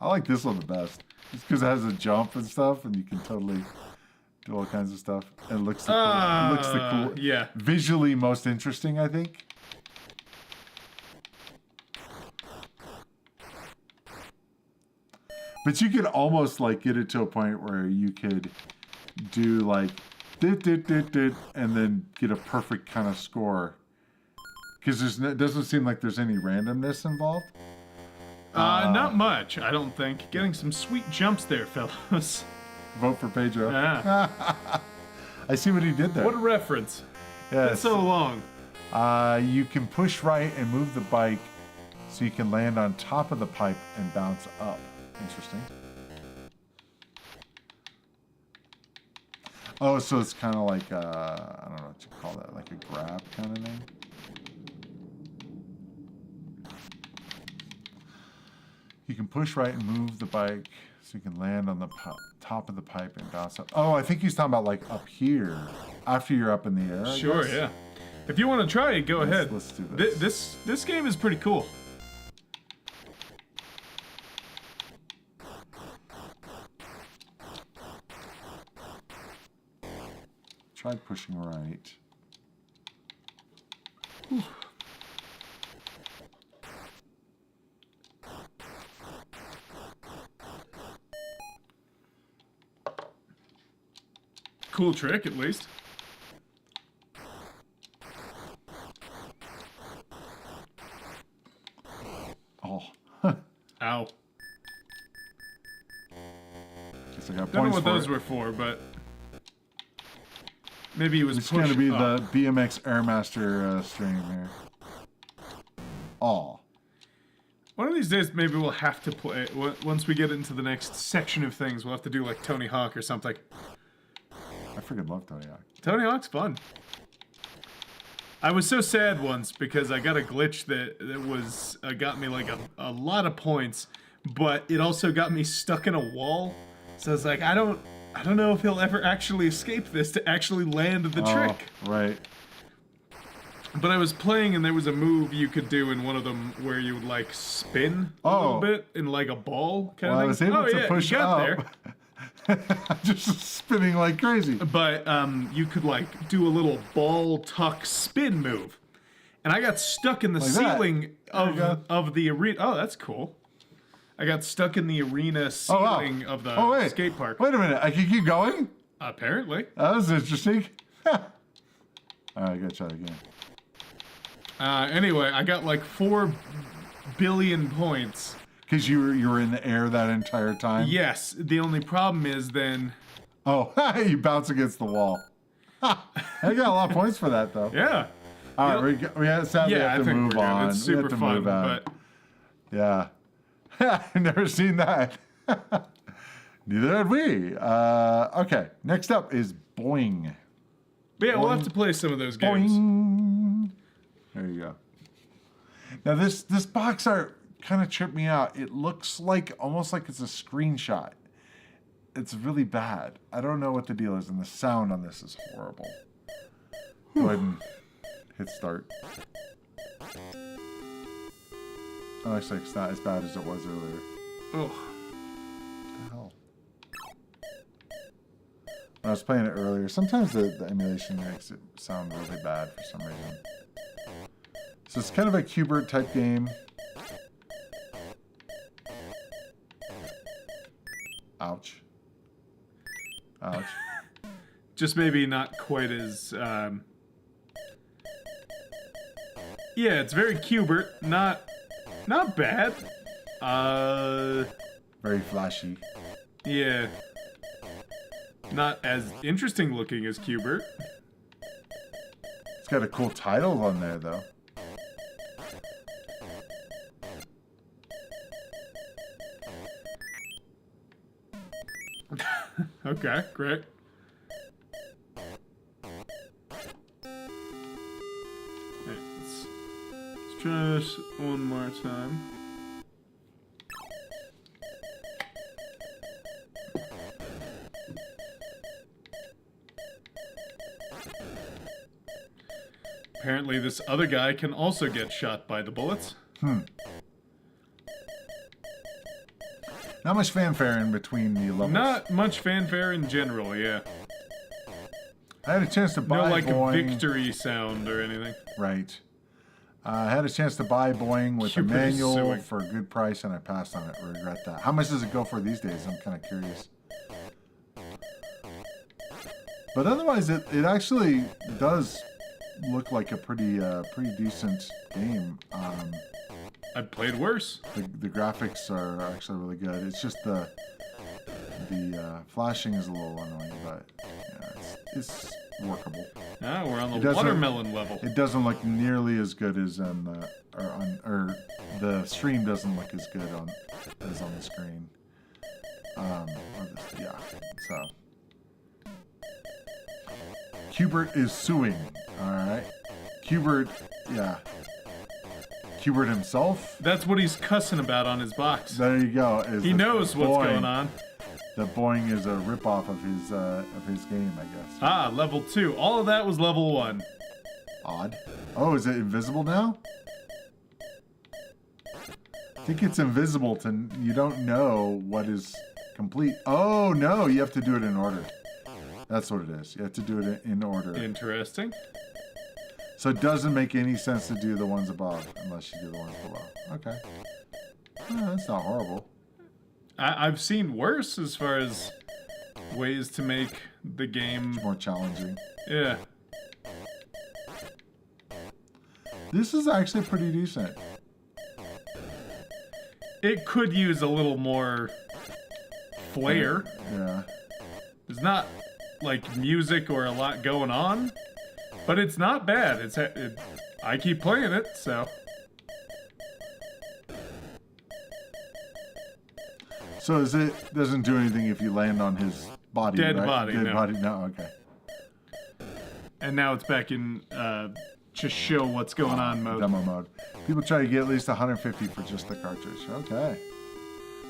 I like this one the best. Just because it has a jump and stuff, and you can totally do all kinds of stuff. And it looks the cool. Yeah. Visually most interesting, I think. But you could almost like get it to a point where you could do like dit, and then get a perfect kind of score. Because it doesn't seem like there's any randomness involved. Not much, I don't think. Getting some sweet jumps there, fellas. Vote for Pedro. Yeah. I see what he did there. What a reference. Yes. It's so long. You can push right and move the bike so you can land on top of the pipe and bounce up. Interesting. Oh, so it's kind of like I don't know what you call that, like a grab kind of thing. You can push right and move the bike so you can land on the top of the pipe and bounce up. Oh, I think he's talking about like up here after you're up in the air. Sure, yeah. If you want to try it, go ahead. Let's do this. This game is pretty cool. Try pushing right. Whew. Cool trick, at least. Oh. Ow. Guess I got Don't know points what for those it. were for, but maybe he was It's going to pushing be up. the BMX Air Master stream here. Oh. One of these days, maybe we'll have to play. Once we get into the next section of things, we'll have to do like Tony Hawk or something. I freaking love Tony Hawk. Tony Hawk's fun. I was so sad once because I got a glitch that was got me like a lot of points, but it also got me stuck in a wall. So I was like, I don't know if he'll ever actually escape this to actually land the trick. Right. But I was playing and there was a move you could do in one of them where you would like spin a little bit in like a ball kind Well, I of was thing. able to yeah, push you got up. there. Just spinning like crazy. But you could like do a little ball tuck spin move. And I got stuck in the Like that. ceiling of the arena. Oh, that's cool. I got stuck in the arena ceiling of the skate park. Wait a minute. I can keep going? Apparently. That was interesting. All right, I gotta try it again. Anyway, I got like 4 billion points. Because you were in the air that entire time? Yes. The only problem is then... Oh, you bounce against the wall. I got a lot of points for that, though. Yeah. All right, we sadly have to move on. It's We have super to fun, move on. but... Yeah. I've never seen that. Neither had we. Okay, next up is Boing. But yeah, we'll have to play some of those games. Boing. There you go. Now this box art kind of tripped me out. It looks like almost like it's a screenshot. It's really bad. I don't know what the deal is, and the sound on this is horrible. Go ahead and hit start. Oh, actually, it's not as bad as it was earlier. Oh. What the hell? When I was playing it earlier, sometimes the emulation makes it sound really bad for some reason. So it's kind of a Qbert type game. Ouch. Ouch. Just maybe not quite as... Yeah, it's very Qbert. Not bad. Very flashy. Yeah. Not as interesting looking as Qbert. It's got a cool title on there, though. Okay, great. Let's try this one more time. Apparently this other guy can also get shot by the bullets. Not much fanfare in between the levels. Not much fanfare in general, yeah. I had a chance to buy No, like Boing. a victory sound or anything. Right. I had a chance to buy Boing with a Qbert is manual suing. for a good price, and I passed on it. I regret that. How much does it go for these days? I'm kind of curious. But otherwise, it actually does look like a pretty decent game. I've played worse. The graphics are actually really good. It's just the flashing is a little annoying, but yeah, it's workable. Ah, we're on It the doesn't- watermelon level. It doesn't look nearly as good as or the stream doesn't look as good as on the screen. Yeah. So Qbert is suing. All right. Qbert, yeah. Qbert himself. That's what he's cussing about on his box. There you go. He knows what's going on. The Boing is a ripoff of his game, I guess. Ah, level 2. All of that was level 1. Odd. Oh, is it invisible now? I think it's invisible to... You don't know what is complete. Oh, no. You have to do it in order. That's what it is. You have to do it in order. Interesting. So it doesn't make any sense to do the ones above unless you do the ones below. Okay. That's not horrible. I've seen worse as far as ways to make the game... It's more challenging. Yeah. This is actually pretty decent. It could use a little more flair. Yeah. There's not, like, music or a lot going on, but it's not bad. I keep playing it, so... So doesn't do anything if you land on his body, Dead right? body, Dead no. body, no, okay. And now it's back in just show what's going on mode. Demo mode. People try to get at least 150 for just the cartridge. Okay.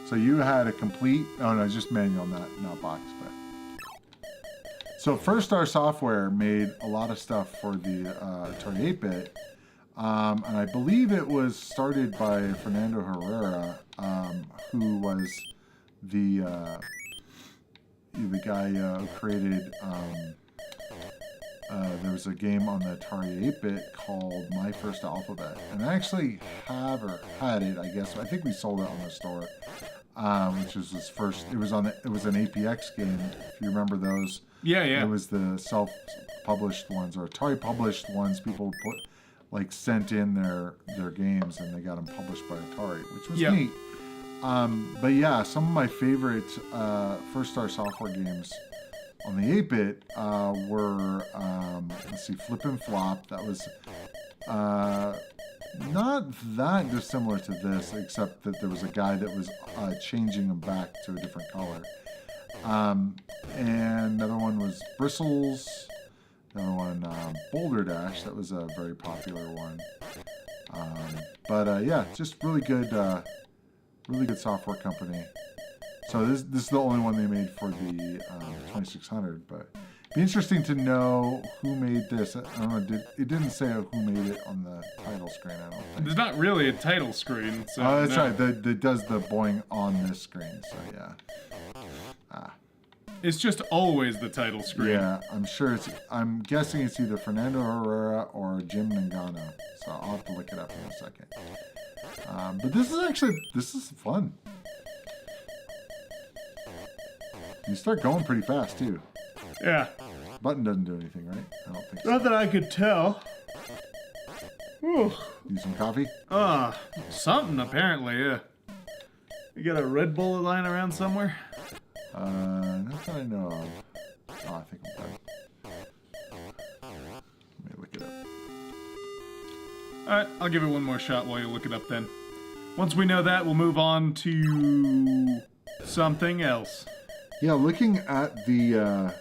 So you had a complete, oh no, just manual, not box, but. So First Star Software made a lot of stuff for the Atari 8-bit. And I believe it was started by Fernando Herrera, who was the guy who created, there was a game on the Atari 8-bit called My First Alphabet. And I actually had it, I guess. I think we sold it on the store, which was his first, it was an APX game, if you remember those. Yeah. It was the self-published ones, or Atari-published ones. People sent in their games, and they got them published by Atari, which was neat. But yeah, some of my favorite First Star Software games on the 8-bit were, let's see, Flip and Flop. That was not that dissimilar to this, except that there was a guy that was changing them back to a different color. And another one was Bristles. Another one, Boulder Dash. That was a very popular one. But yeah, just really good software company. So this is the only one they made for the 2600. But it'd be interesting to know who made this. I don't know. It didn't say who made it on the title screen. I don't think. There's not really a title screen. So Oh, that's no. right. That does the Boing on this screen. So yeah. It's just always the title screen. Yeah, I'm guessing it's either Fernando Herrera or Jim Nagano. So I'll have to look it up in a second. But this is fun. You start going pretty fast too. Yeah. Button doesn't do anything, right? I don't think so. Not that I could tell. Whew. Need some coffee? Something apparently, yeah. You got a Red Bull lying around somewhere? Not that I know of. Oh, I think I'm done. Let me look it up. Alright, I'll give it one more shot while you look it up then. Once we know that, we'll move on to something else. Yeah, looking at the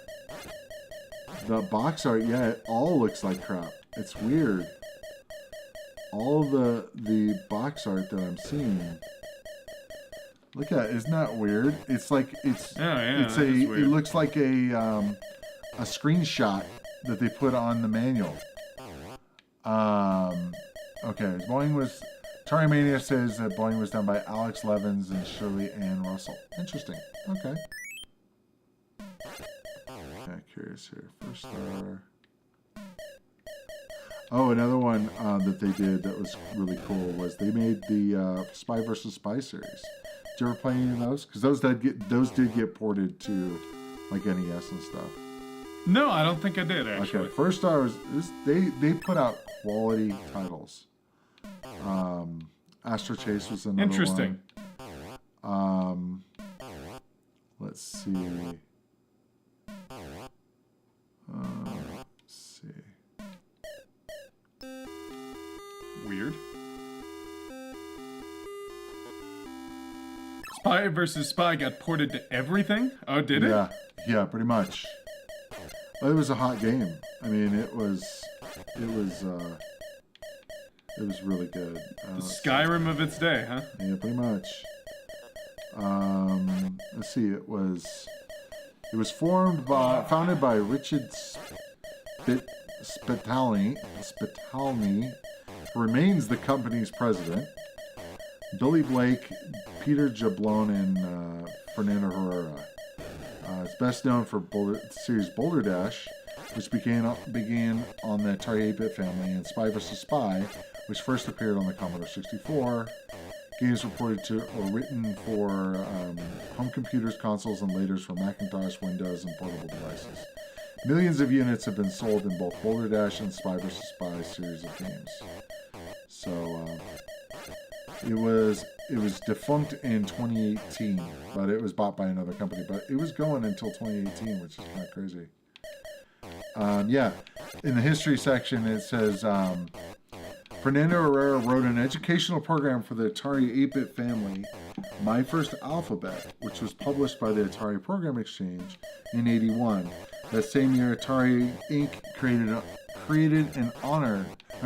box art, yeah, it all looks like crap. It's weird. All the box art that I'm seeing. Look at it, isn't that weird? It's like it looks like a screenshot that they put on the manual. Okay, Atari Mania says that Boing was done by Alex Levins and Shirley Ann Russell. Interesting. Okay. Okay, curious here. First Star. Oh, another one that they did that was really cool was they made the Spy vs. Spy series. Did you ever play any of those? Because those did get ported to like NES and stuff. No, I don't think I did actually. Okay, First Star was they put out quality titles. Astro Chase was another Interesting. one. Let's see. Let's see. Weird. Spy vs. Spy got ported to everything? Oh, did it? Yeah, pretty much. But it was a hot game. I mean, it was really good. The Skyrim of its day, huh? Yeah, pretty much. Let's see. It was founded by Richard Spitalny, who remains the company's president. Billy Blake, Peter Jablon, and Fernando Herrera. It's best known for the series Boulder Dash, which began on the Atari 8-bit family, and Spy vs. Spy, which first appeared on the Commodore 64. Games reported to or written for home computers, consoles, and later for Macintosh, Windows, and portable devices. Millions of units have been sold in both Boulder Dash and Spy vs. Spy series of games. So it was defunct in 2018, but it was bought by another company. But it was going until 2018, which is kind of crazy. Yeah, in the history section it says Fernando Herrera wrote an educational program for the Atari 8-bit family, My First Alphabet, which was published by the Atari Program Exchange in '81. That same year, Atari Inc. created an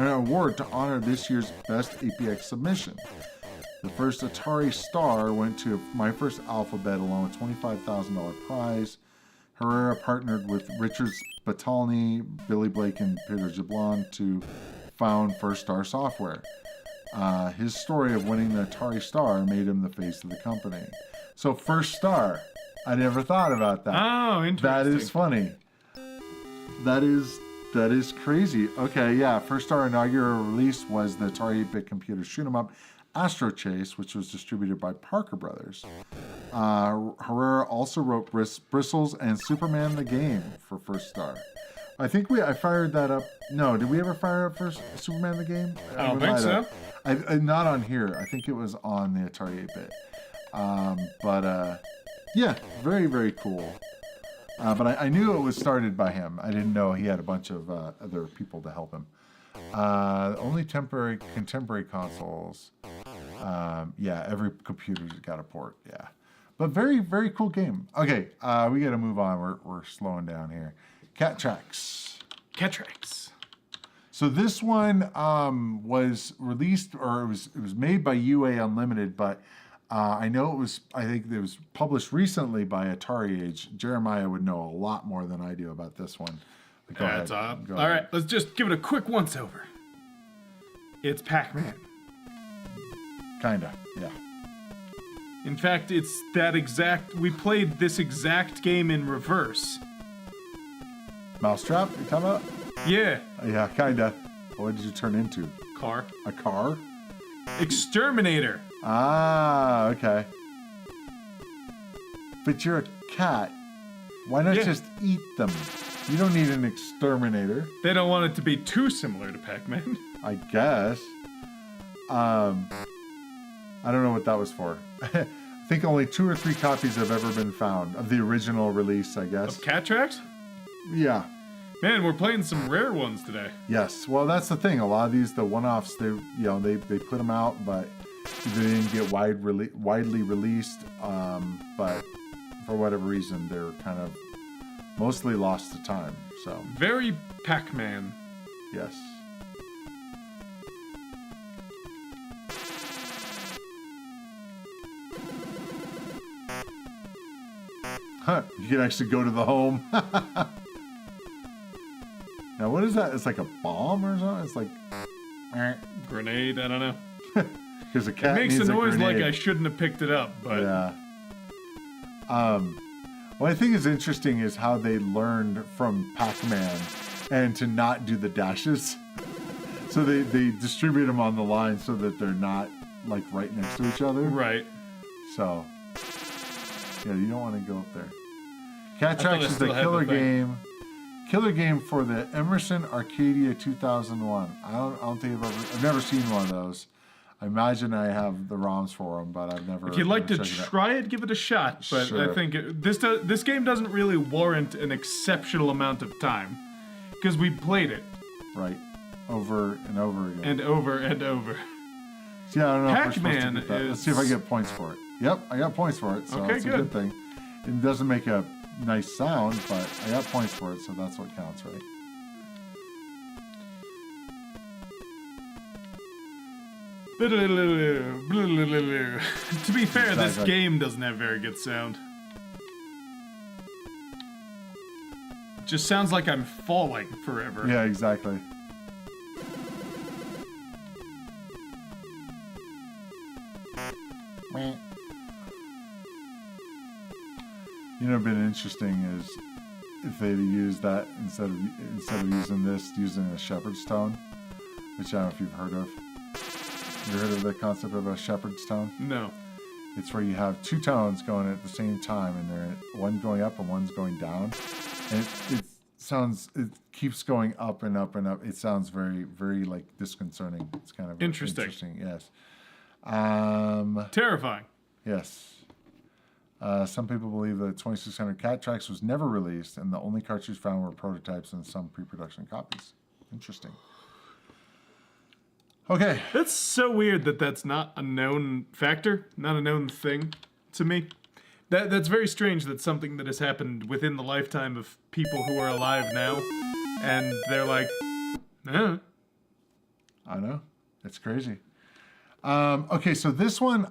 award to honor this year's best APX submission. The first Atari star went to My First Alphabet along with $25,000 prize. Herrera partnered with Richard Spitalny, Billy Blake, and Peter Jablon to found First Star Software. His story of winning the Atari Star made him the face of the company. So First Star, I never thought about that. Oh, interesting. That is funny. That is crazy. Okay, yeah. First Star inaugural release was the Atari 8-bit computer shoot 'em up Astro Chase, which was distributed by Parker Brothers. Herrera also wrote Bristles and Superman the Game for First Star. I think I fired that up. No, did we ever fire up for Superman the Game? I don't think so. Not on here. I think it was on the Atari 8-bit. Yeah, very, very cool. But I knew it was started by him. I didn't know he had a bunch of other people to help him. Only contemporary consoles. Yeah, every computer's got a port. Yeah, but very, very cool game. Okay, we got to move on. We're slowing down here. Trax. So this one was released, or it was made by UA Unlimited, but I think it was published recently by Atari Age. Jeremiah would know a lot more than I do about this one. Go ahead. All right, let's just give it a quick once over. It's Pac-Man. Kinda, yeah. In fact, it's that exact. We played this exact game in reverse. Mousetrap, you talking about? Yeah. Yeah, kinda. What did you turn into? Car. A car? Exterminator. Ah, okay. But you're a cat. Why not just eat them? You don't need an exterminator. They don't want it to be too similar to Pac-Man. I guess. I don't know what that was for. I think only 2 or 3 copies have ever been found of the original release, I guess. Of Trax? Yeah. Man, we're playing some rare ones today. Yes. Well, that's the thing. A lot of these, the one-offs, they put them out, but they didn't get widely released. But for whatever reason, they're kind of mostly lost to time. So very Pac-Man. Yes. Huh, you can actually go to the home. Now, what is that? It's like a bomb or something? It's like... Grenade, I don't know. Because a cat It makes needs a noise like grenade. I shouldn't have picked it up, but... Yeah. What I think is interesting is how they learned from Pac-Man and to not do the dashes. So they distribute them on the line so that they're not like right next to each other. Right. So, yeah, you don't want to go up there. Trax is the killer game. Killer game for the Emerson Arcadia 2001. I don't think I've never seen one of those. I imagine I have the ROMs for them, but I've never. If you'd like to try it, give it a shot. But Sure. I think this game doesn't really warrant an exceptional amount of time because we played it Right, over and over again. and over and over. See, I don't know if we're Pac-Man supposed to get that. Let's see if I get points for it. Yep, I got points for it, so Okay, it's a good. good thing. It doesn't make a nice sound, but I got points for it, so that's what counts, right? To be fair, this Exactly. game doesn't have very good sound. It just sounds like I'm falling forever. Yeah, exactly. You know, been interesting is if they'd used that instead of using this, using a shepherd's tone, which I don't know if you've heard of. You heard of the concept of a shepherd's tone? No. It's where you have two tones going at the same time, and they're one going up and one's going down, and it keeps going up and up and up. It sounds very, very like disconcerting. It's kind of interesting. Yes. Terrifying. Yes. Some people believe that 2600 Cat Trax was never released, and the only cartridges found were prototypes and some pre-production copies. Interesting. Okay. That's so weird that that's not a known factor, not a known thing to me. That's very strange that something that has happened within the lifetime of people who are alive now, and they're like, I know. It's crazy. Okay, so this one,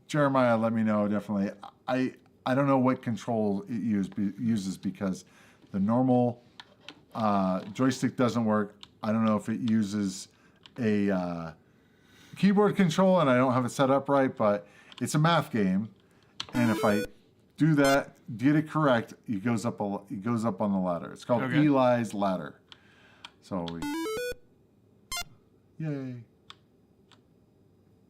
Jeremiah let me know, definitely. I don't know what control it uses because the normal joystick doesn't work. I don't know if it uses a keyboard control, and I don't have it set up right, but it's a math game, and if I do that, get it correct, it goes up on the ladder. It's called Eli's Ladder. So yay.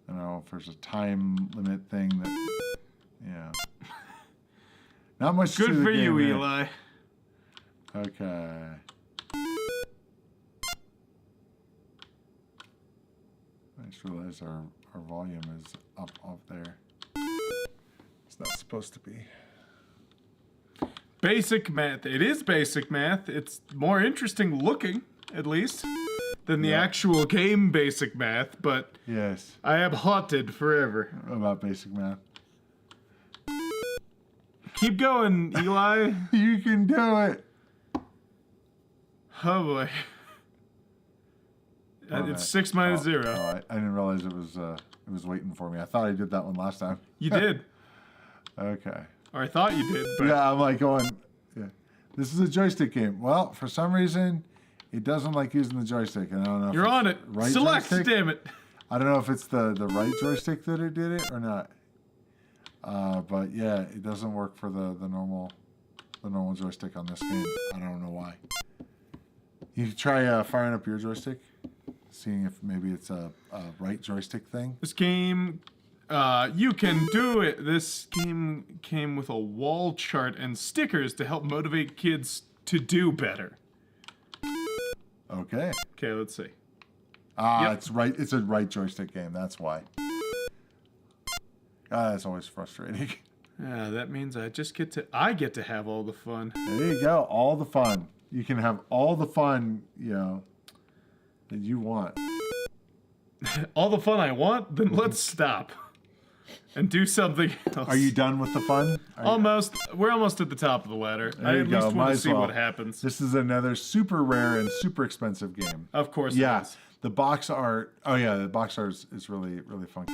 I don't know if there's a time limit thing that, yeah. Not much to good the for you, game, Eli. Okay. I just realized our volume is up there. It's not supposed to be. Basic math. It is basic math. It's more interesting looking, at least, than the actual game basic math, but Yes. I am haunted forever. About basic math. Keep going, Eli. You can do it. Oh boy. It's 6 minus 0. Oh, I didn't realize it was waiting for me. I thought I did that one last time. You did. Okay. Or I thought you did, but Yeah, I'm like going, yeah. This is a joystick game. Well, for some reason, it doesn't like using the joystick. And I don't know if you're it's on it. right Select, joystick. damn it. I don't know if it's the right joystick that it did it or not. But yeah, it doesn't work for the normal joystick on this game. I don't know why. You could try firing up your joystick, seeing if maybe it's a right joystick thing. This game, you can do it. This game came with a wall chart and stickers to help motivate kids to do better. Okay. Okay, let's see. Yep. It's right. It's a right joystick game. That's why. That's always frustrating. Yeah, that means I get to have all the fun. There you go. All the fun. You can have all the fun, that you want. All the fun I want? Then let's stop. And do something else. Are you done with the fun? Almost. We're almost at the top of the ladder. I at least want to see what happens. This is another super rare and super expensive game. Of course Yeah. it is. The box art. Oh yeah, the box art is really, really funky.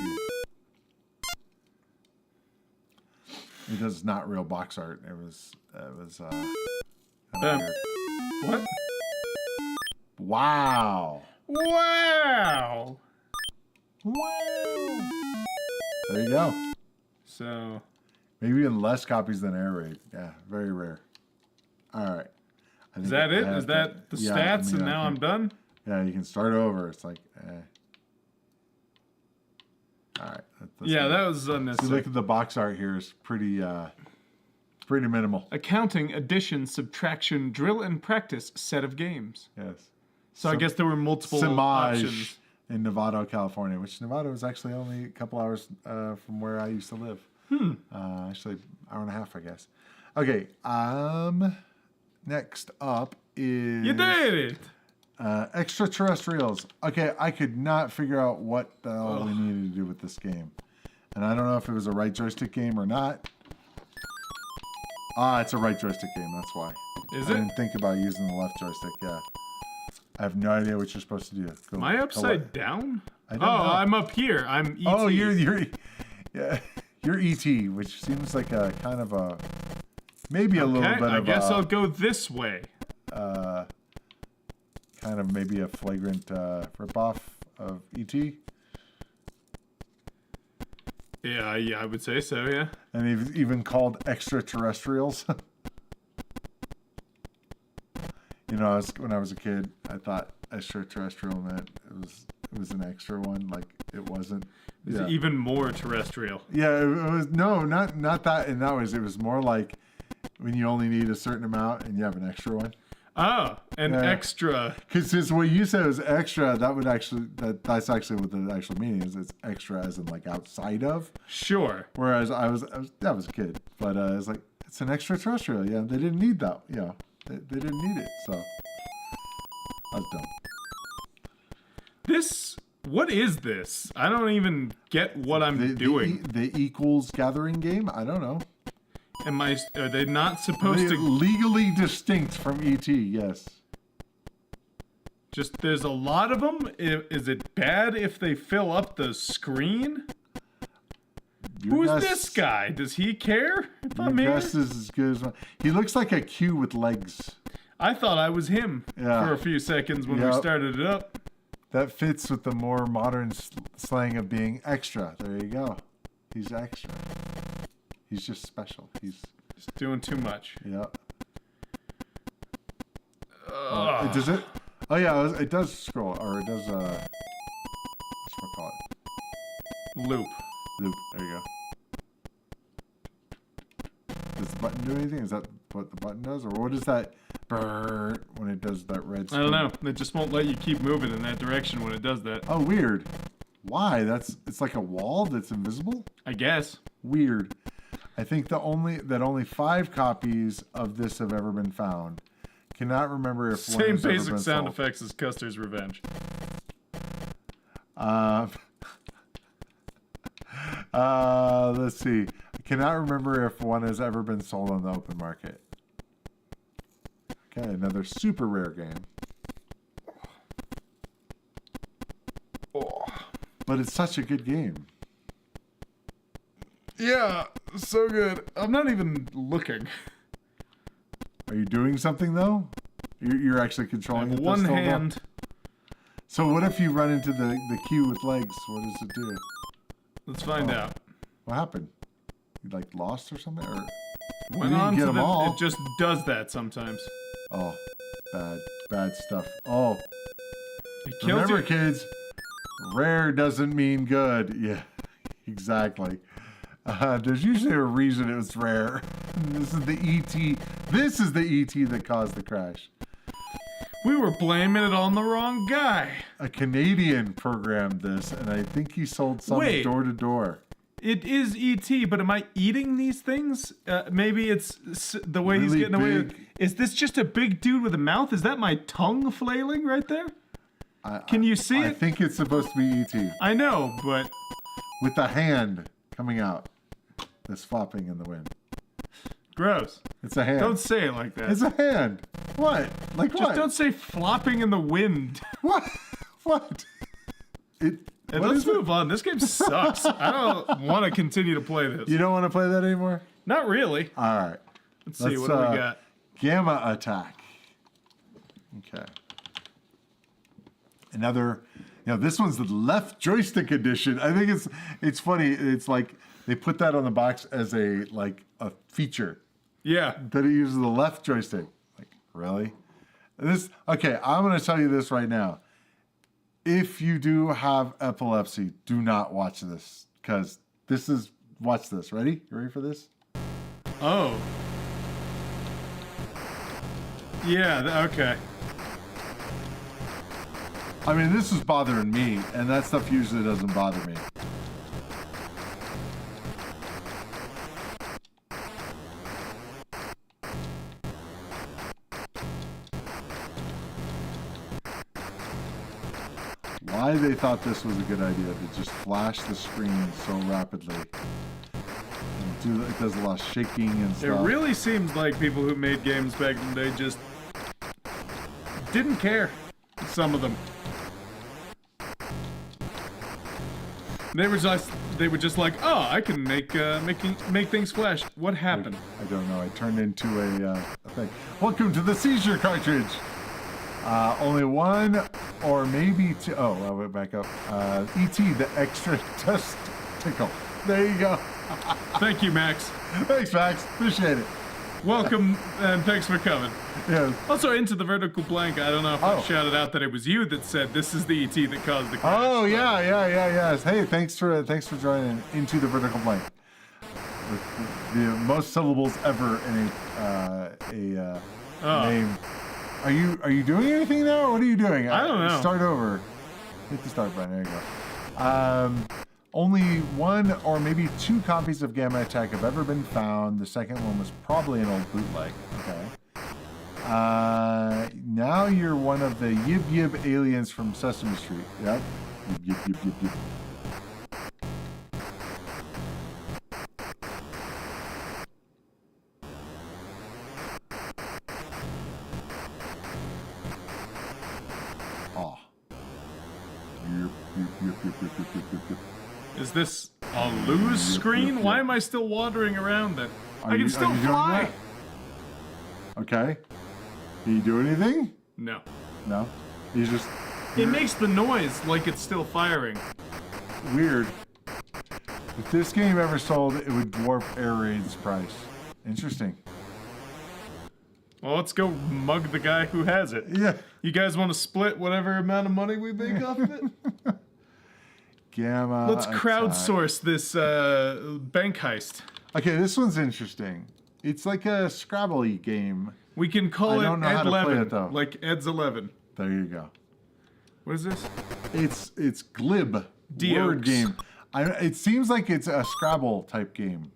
It is not real box art. It was weird. What? Wow. Wow! Wow. There you go. So, Maybe even less copies than Air Raid. Yeah, very rare. All right. is that it? Is that the stats and now I'm done? Yeah, you can start over. It's like, All right. Yeah, that was So unnecessary. look at the box art here. It's pretty minimal. Accounting, addition, subtraction, drill and practice set of games. Yes. So I guess there were multiple Simage options. in Novato, California, which Novato is actually only a couple hours from where I used to live. Actually, hour and a half, I guess. Okay. Next up is You did it! Extraterrestrials. Okay, I could not figure out what the hell we needed to do with this game, and I don't know if it was a right joystick game or not. It's a right joystick game. That's why. Is I it? didn't think about using the left joystick. Yeah. I have no idea what you're supposed to do. Go, Am I upside down? I don't know. I'm up here. I'm ET. Oh, you're yeah, you're ET, which seems like a kind of a maybe a little bit of I guess I'll go this way. kind of maybe a flagrant ripoff of ET. Yeah, I would say so. Yeah. And even called extraterrestrials. You know, when I was a kid, I thought extraterrestrial meant it was an extra one, like it wasn't. It's even more terrestrial. Yeah, it was not that in that ways. It was more like when you only need a certain amount and you have an extra one. Oh, an extra. Because what you said was extra, that would actually that's actually what the actual meaning is. It's extra as in like outside of. Sure. Whereas I was a kid, but it's like it's an extraterrestrial. Yeah, they didn't need that. Yeah, they didn't need it. So I was dumb. What is this? I don't even get what I'm doing. The equals gathering game? I don't know. Are they not supposed to... Legally distinct from ET, yes. Just, there's a lot of them? Is it bad if they fill up the screen? Who's this guy? Does he care if I'm here? Your guess is as good as mine. He looks like a Q with legs. I thought I was him for a few seconds when we started it up. That fits with the more modern slang of being extra. There you go. He's extra. He's just special. He's just doing too much. Yeah. Does it? Oh yeah, it does scroll, or it does. What's it call it? Loop. Loop. There you go. Does the button do anything? Is that what the button does, or what is that? When it does that red screen? I don't know. It just won't let you keep moving in that direction when it does that. Oh, weird. Why? It's like a wall that's invisible? I guess. Weird. I think only 5 copies of this have ever been found. Cannot remember if one Same has ever basic been sound sold. effects as Custer's Revenge. Let's see. I cannot remember if one has ever been sold on the open market. Okay, another super rare game. Oh. But it's such a good game. Yeah, so good. I'm not even looking. Are you doing something though? You're actually controlling it. One hand. So what if you run into the queue with legs? What does it do? Let's find out. What happened? You like lost or something? Or went on to it just does that sometimes. Oh, bad stuff. Oh, remember, kids, rare doesn't mean good. Yeah, exactly. There's usually a reason it was rare. This is the ET. This is the ET that caused the crash. We were blaming it on the wrong guy. A Canadian programmed this, and I think he sold some door to door. It is ET, but am I eating these things? Maybe it's the way he's getting away with. Is this just a big dude with a mouth? Is that my tongue flailing right there? Can you see it? I think it's supposed to be ET. I know, but... with the hand coming out. That's flopping in the wind. Gross. It's a hand. Don't say it like that. It's a hand. What? Like what? Just don't say flopping in the wind. What? What? Let's move on. This game sucks. I don't want to continue to play this. You don't want to play that anymore? Not really. All right. Let's see. What do we got? Gamma Attack. Okay. Another, this one's the left joystick edition. I think it's funny. It's like they put that on the box as a feature. Yeah. That it uses the left joystick. Like, really? Okay, I'm going to tell you this right now. If you do have epilepsy, do not watch this. Because watch this. Ready? You ready for this? Oh. Yeah, okay. I mean, this is bothering me, and that stuff usually doesn't bother me. Why they thought this was a good idea to just flash the screen so rapidly and it does a lot of shaking and It stuff. really seems like people who made games back in the day just didn't care. Some of them. They were just like, oh, I can make things flash. What happened? I don't know. I turned into a thing. Welcome to the seizure cartridge. Only one or maybe two. Oh, I went back up. E.T. the extra testicle. There you go. Thank you, Max. Thanks, Max. Appreciate it. Welcome and thanks for coming. Yeah. Also, into the vertical blank, I don't know if I shouted out that it was you that said this is the ET that caused the crash. Oh yeah. Hey, thanks for joining into the vertical blank. With the most syllables ever in a name. Are you doing anything now? Or what are you doing? I don't know. Start over. Hit the start button. There you go. Only one or maybe two copies of Gamma Attack have ever been found. The second one was probably an old bootleg. Okay. Now you're one of the Yib Yib aliens from Sesame Street. Yep. Yib Yib Yib Yib. Oh. Yep. Is this a lose screen? Why am I still wandering around then? I can still fly! Okay. Can you do anything? No. No? You just... It makes the noise like it's still firing. Weird. If this game ever sold, it would dwarf Air Raid's price. Interesting. Well, let's go mug the guy who has it. Yeah. You guys want to split whatever amount of money we make off of it? Gamma. Let's crowdsource this bank heist. Okay, this one's interesting. It's like a Scrabble-y game. We can call it Ed 11, like Ed's 11. There you go. What is this? It's Glib. Word game. It seems like it's a Scrabble type game.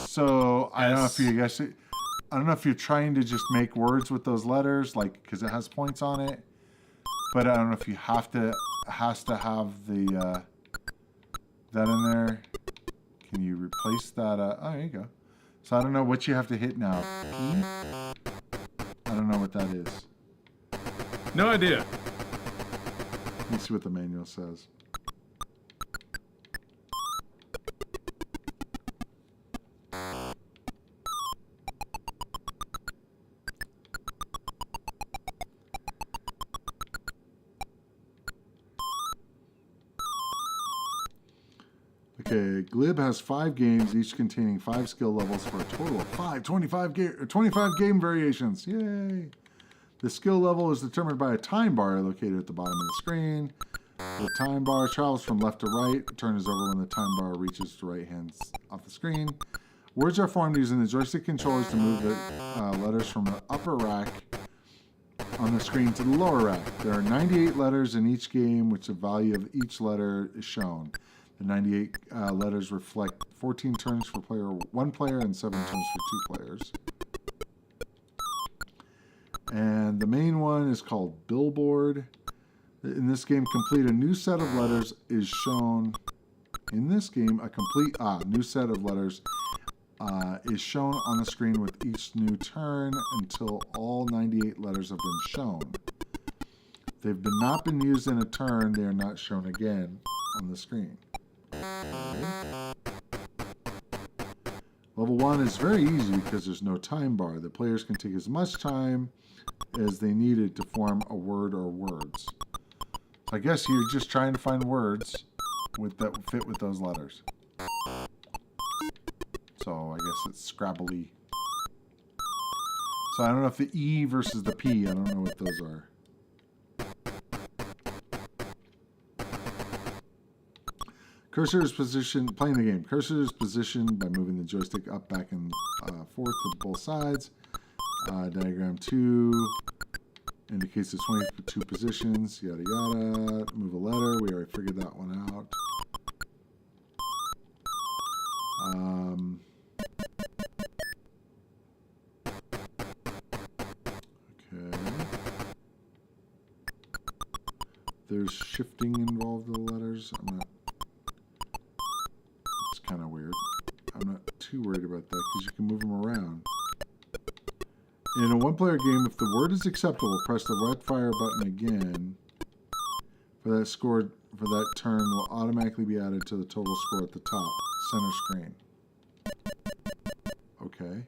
So I don't know if you guys. I don't know if you're trying to just make words with those letters, like because it has points on it. But I don't know if you has to have the that in there. Can you replace that? Oh, there you go. So I don't know what you have to hit now. I don't know what that is. No idea. Let me see what the manual says. Okay, Glib has 5 games, each containing 5 skill levels for a total of 25 game variations. Yay! The skill level is determined by a time bar located at the bottom of the screen. The time bar travels from left to right. The turn is over when the time bar reaches the right hand off the screen. Words are formed using the joystick controllers to move the letters from the upper rack on the screen to the lower rack. There are 98 letters in each game, which the value of each letter is shown. The 98 letters reflect 14 turns for one player and 7 turns for 2 players. And the main one is called Billboard. In this game, complete a new set of letters is shown. In this game, a complete new set of letters is shown on the screen with each new turn until all 98 letters have been shown. If they've not been used in a turn, they are not shown again on the screen. Level 1 is very easy because there's no time bar. The players can take as much time as they needed to form a word or words. So I guess you're just trying to find words that fit with those letters. So I guess it's Scrabble-y. So I don't know if the E versus the P, I don't know what those are. Cursor is positioned, playing the game. Cursor is positioned by moving the joystick up, back, and forth to both sides. Diagram 2 indicates the 22 positions, yada yada. Move a letter, we already figured that one out. Okay. There's shifting involved with the letters. It's kind of weird. too worried about that because you can move them around. In a one-player game, if the word is acceptable, press the red fire button again. For that score, for that turn, will automatically be added to the total score at the top, center screen. Okay.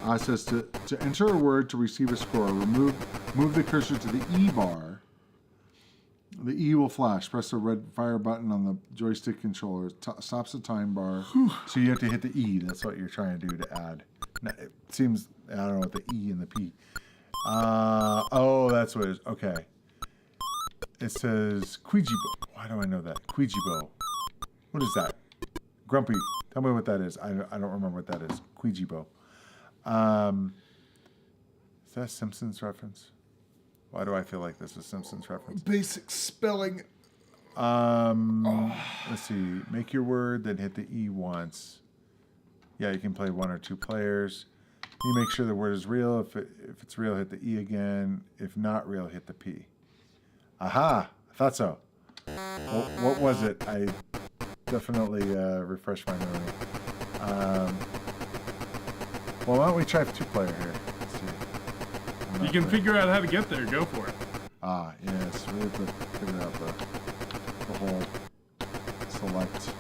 It says to enter a word to receive a score, move the cursor to the E bar. The E will flash. Press the red fire button on the joystick controller. Stops the time bar. So you have to hit the E. That's what you're trying to do to add. Now, it seems, I don't know what the E and the P. Oh, that's what it is. Okay. It says Ouijibo. Why do I know that? Ouijibo. What is that? Grumpy. Tell me what that is. I don't remember what that is. Ouijibo. Is that a Simpsons reference? Why do I feel like this is a Simpsons reference? Basic spelling. Let's see. Make your word, then hit the E once. Yeah, you can play 1 or 2 players. You make sure the word is real. If it's real, hit the E again. If not real, hit the P. Aha! I thought so. Well, what was it? I definitely refreshed my memory. Well, why don't we try 2-player here? Let's see. You can figure out how to get there. Go for it. Ah, yes. We have to figure out the whole select,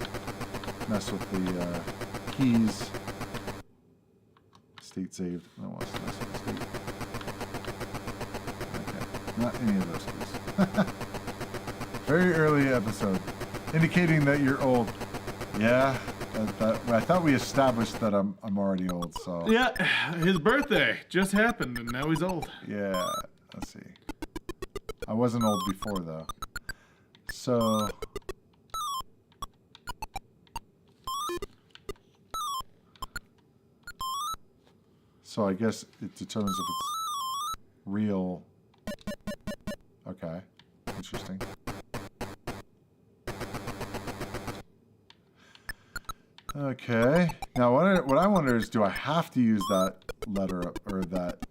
mess with the keys. State saved. I don't want to mess with the state. Okay. Not any of those keys. Very early episode. Indicating that you're old. Yeah. I thought we established that I'm already old, so. Yeah, his birthday just happened, and now he's old. Yeah, let's see. I wasn't old before, though. So I guess it determines if it's real. Okay, interesting. Okay. Now, what I wonder is, do I have to use that letter up or that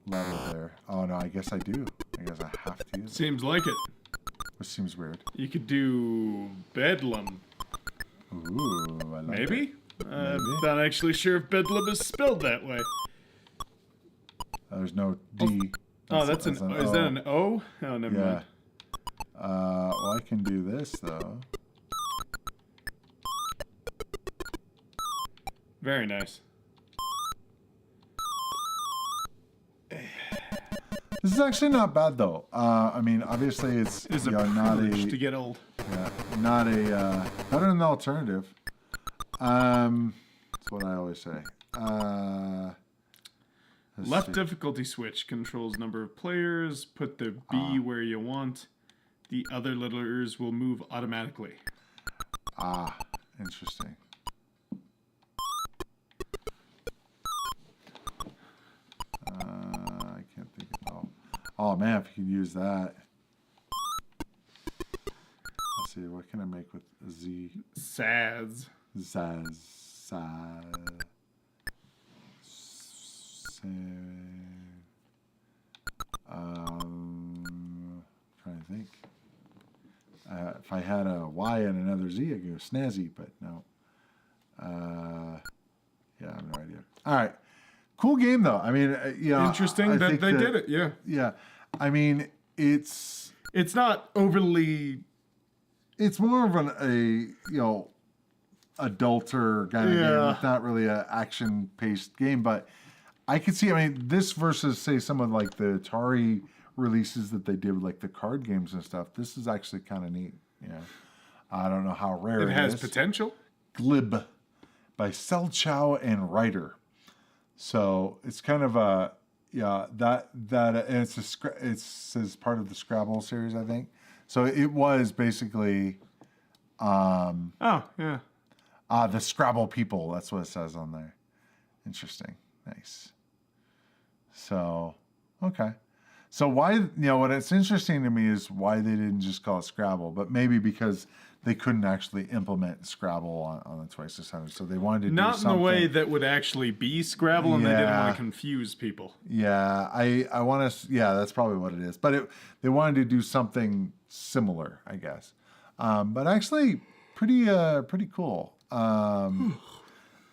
letter there? Oh no, I guess I do. I guess I have to use it. Seems like it. Which seems weird. You could do Bedlam. Ooh, I like Maybe? Maybe. I'm not actually sure if Bedlam is spelled that way. There's no D. That's an O. Is that an O? Oh, never mind. Well, I can do this, though. Very nice. This is actually not bad, though. I mean, obviously, it's It is not privilege a to get old. yeah, not an alternative. That's what I always say. Left difficulty switch controls number of players. Put the B where you want. The other letters will move automatically. Ah, interesting. I can't think of all. Oh man, if you could use that. Let's see, what can I make with Z? Saz. Zaz. Trying to think. If I had a Y and another Z, I'd go snazzy, but no. Yeah, I have no idea. All right. Cool game, though. I mean, Interesting that they did it, yeah. Yeah. I mean, it's not overly... It's more of adulter kind of game. It's not really an action-paced game, but I could see, I mean, this versus, say, some of, like, the Atari releases that they did with, like, the card games and stuff. This is actually kind of neat, I don't know how rare it is. It has potential. Glib by Selchow and Ryder. So it's kind of a and it's as part of the Scrabble series, I think. So it was basically the Scrabble people. That's what it says on there. Interesting. Nice. So okay. So why what it's interesting to me is why they didn't just call it Scrabble, but maybe because they couldn't actually implement Scrabble on the 2600, so they wanted to do something. Not in a way that would actually be Scrabble, and they didn't want to confuse people. Yeah, I want to. Yeah, that's probably what it is. But they wanted to do something similar, I guess. But actually, pretty cool.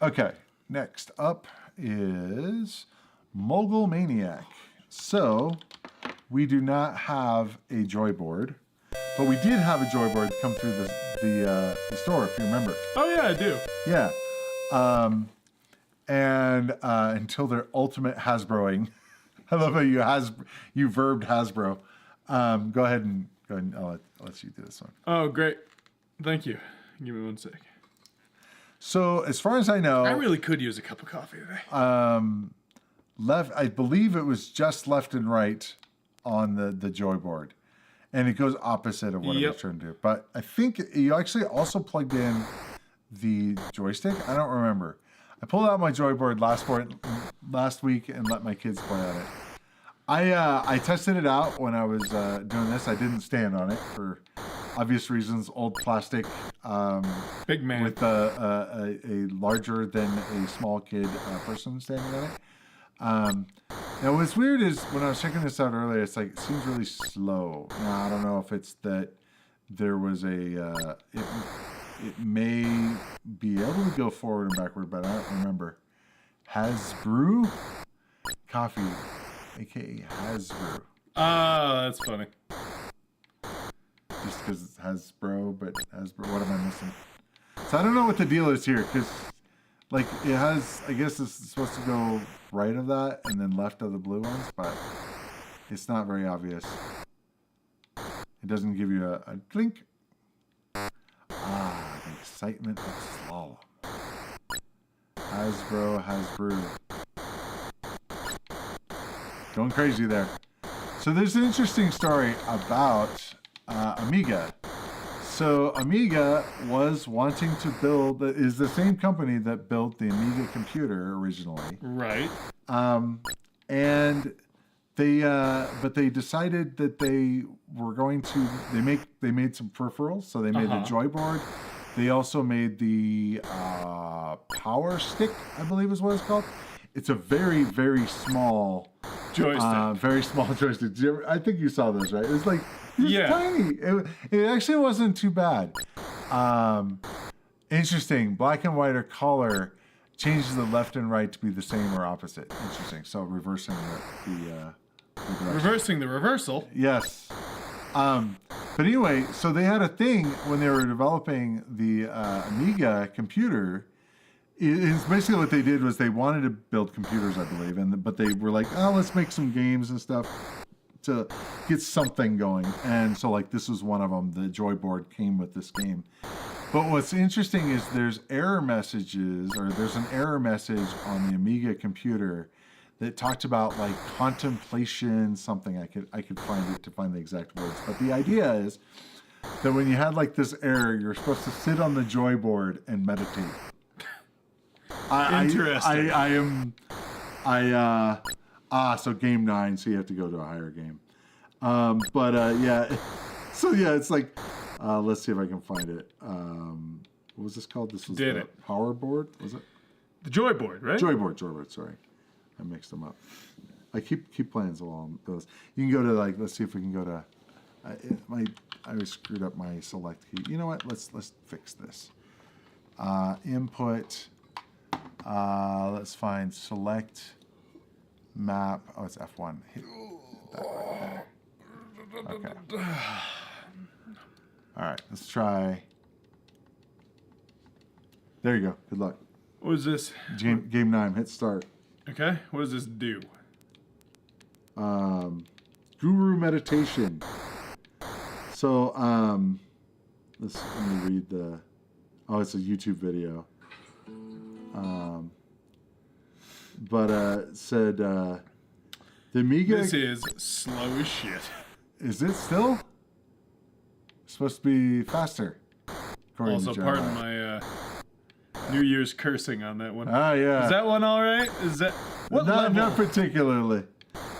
Okay, next up is Mogul Maniac. So we do not have a joyboard, but we did have a joyboard come through the store, if you remember. Oh yeah, I do. Yeah. And until their ultimate Hasbroing. I love how you verbed Hasbro. Go ahead and I'll let you do this one. Oh, great. Thank you. Give me 1 sec. So as far as I know, I really could use a cup of coffee today. I believe it was just left and right on the joyboard, and it goes opposite of what it was trying to do. But I think you actually also plugged in the joystick. I don't remember. I pulled out my joyboard last week and let my kids play on it. I tested it out when I was doing this. I didn't stand on it for obvious reasons. Old plastic, Big man with a larger than a small kid person standing on it. Now what's weird is when I was checking this out earlier, it's like it seems really slow. Now I don't know if it's that there was it may be able to go forward and backward, but I don't remember. Hasbro coffee, aka Hasbro. Oh, that's funny. Just because it's Hasbro, but Hasbro, what am I missing? So I don't know what the deal is here, because like it has, I guess it's supposed to go right of that and then left of the blue ones, but it's not very obvious. It doesn't give you a clink. Ah, the excitement of slalom. Hasbro. Going crazy there. So there's an interesting story about Amiga. So Amiga was wanting to build, is the same company that built the Amiga computer originally. Right. And they, but they decided that they were going to, they made some peripherals. So they made the joyboard. They also made the power stick, I believe is what it's called. It's a very, very small Joystick. very small joystick. I think you saw those, right? It was like Yeah. tiny. It actually wasn't too bad. Interesting. Black and white or color changes the left and right to be the same or opposite. Interesting. So reversing the direction. Reversing the reversal. Yes. But anyway, so they had a thing when they were developing the Amiga computer. It's basically what they did was they wanted to build computers, I believe, but they were like, oh, let's make some games and stuff to get something going. And so like this was one of them. The joyboard came with this game. But what's interesting is there's error messages, or there's an error message on the Amiga computer that talked about like contemplation, something. I could find it to find the exact words. But the idea is that when you had like this error, you're supposed to sit on the joyboard and meditate. Interesting. So game 9, so you have to go to a higher game. Yeah. So yeah, it's like, let's see if I can find it. What was this called? This was the power board, was it? The joyboard, right? Joyboard, sorry. I mixed them up. I keep playing so while I'm those. You can go to like, let's see if we can go to, I screwed up my select key. You know what? Let's fix this. Input. Let's find select map. Oh, it's F1. Hit that right there. Okay. All right, let's try. There you go. Good luck. What is this? Game 9. Hit start. Okay. What does this do? Guru meditation. So, let me read the. Oh, it's a YouTube video. It said the Amiga. This is slow as shit. Is it still? It's supposed to be faster. Also, pardon my New Year's cursing on that one. Ah, yeah. Is that one all right? Is that what level? Not particularly.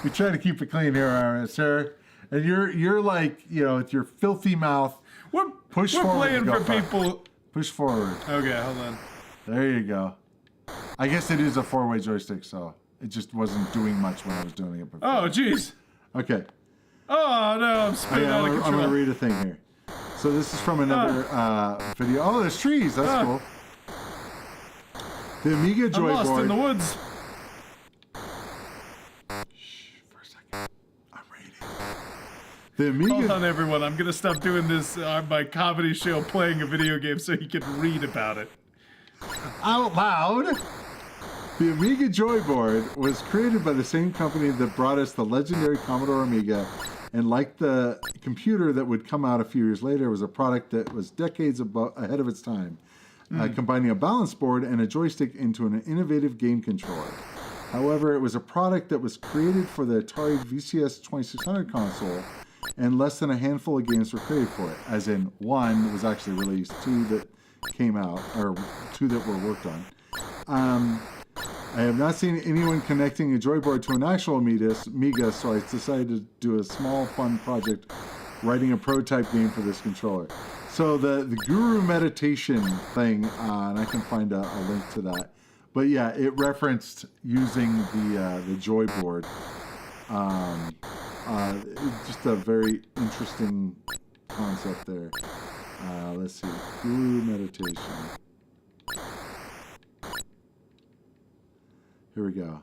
We try to keep it clean here, sir. And you're like, with your filthy mouth. We're forward. Playing for people. Push forward. Okay, hold on. There you go. I guess it is a 4-way joystick, so it just wasn't doing much when I was doing it before. Oh, jeez. Okay. Oh, no, I'm spinning out of control. I'm going to read a thing here. So this is from another video. Oh, there's trees. That's cool. The Amiga I'm lost in the Joyboard. woods. Shh, for a second. I'm reading. The Amiga. Hold on, everyone. I'm gonna stop doing this on my comedy show, playing a video game, so you can read about it. Out loud. The Amiga Joyboard was created by the same company that brought us the legendary Commodore Amiga, and like the computer that would come out a few years later, it was a product that was decades ahead of its time, combining a balance board and a joystick into an innovative game controller. However, it was a product that was created for the Atari VCS 2600 console, and less than a handful of games were created for it, as in one was actually released, two that came out, or two that were worked on. I have not seen anyone connecting a joyboard to an actual Amiga, so I decided to do a small, fun project writing a prototype game for this controller. So the Guru Meditation thing, and I can find a link to that. But yeah, it referenced using the joyboard. Just a very interesting concept there. Let's see, Guru Meditation. Here we go.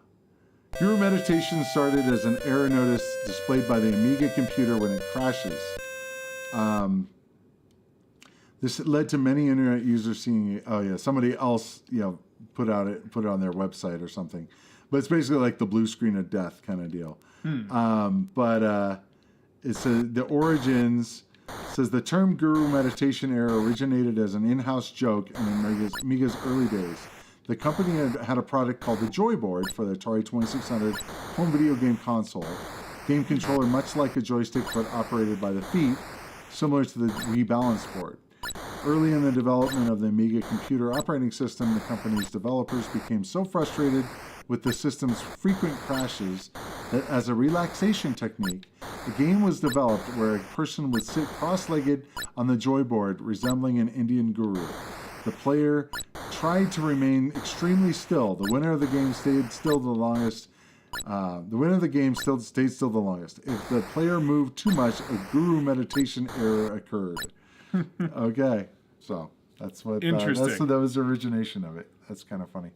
Guru Meditation started as an error notice displayed by the Amiga computer when it crashes. This led to many internet users seeing it. Oh yeah, somebody else, put it on their website or something. But it's basically like the blue screen of death kind of deal. It's the origins. Says the term Guru Meditation error originated as an in-house joke in Amiga's early days. The company had a product called the Joyboard for the Atari 2600 home video game console. Game controller much like a joystick but operated by the feet, similar to the Wii balance board. Early in the development of the Amiga computer operating system, the company's developers became so frustrated with the system's frequent crashes that as a relaxation technique, the game was developed where a person would sit cross-legged on the joyboard, resembling an Indian guru. The player tried to remain extremely still. The winner of the game stayed still the longest. Stayed still the longest. If the player moved too much, a Guru Meditation error occurred. Okay, so that's what. Interesting. That was the origination of it. That's kind of funny.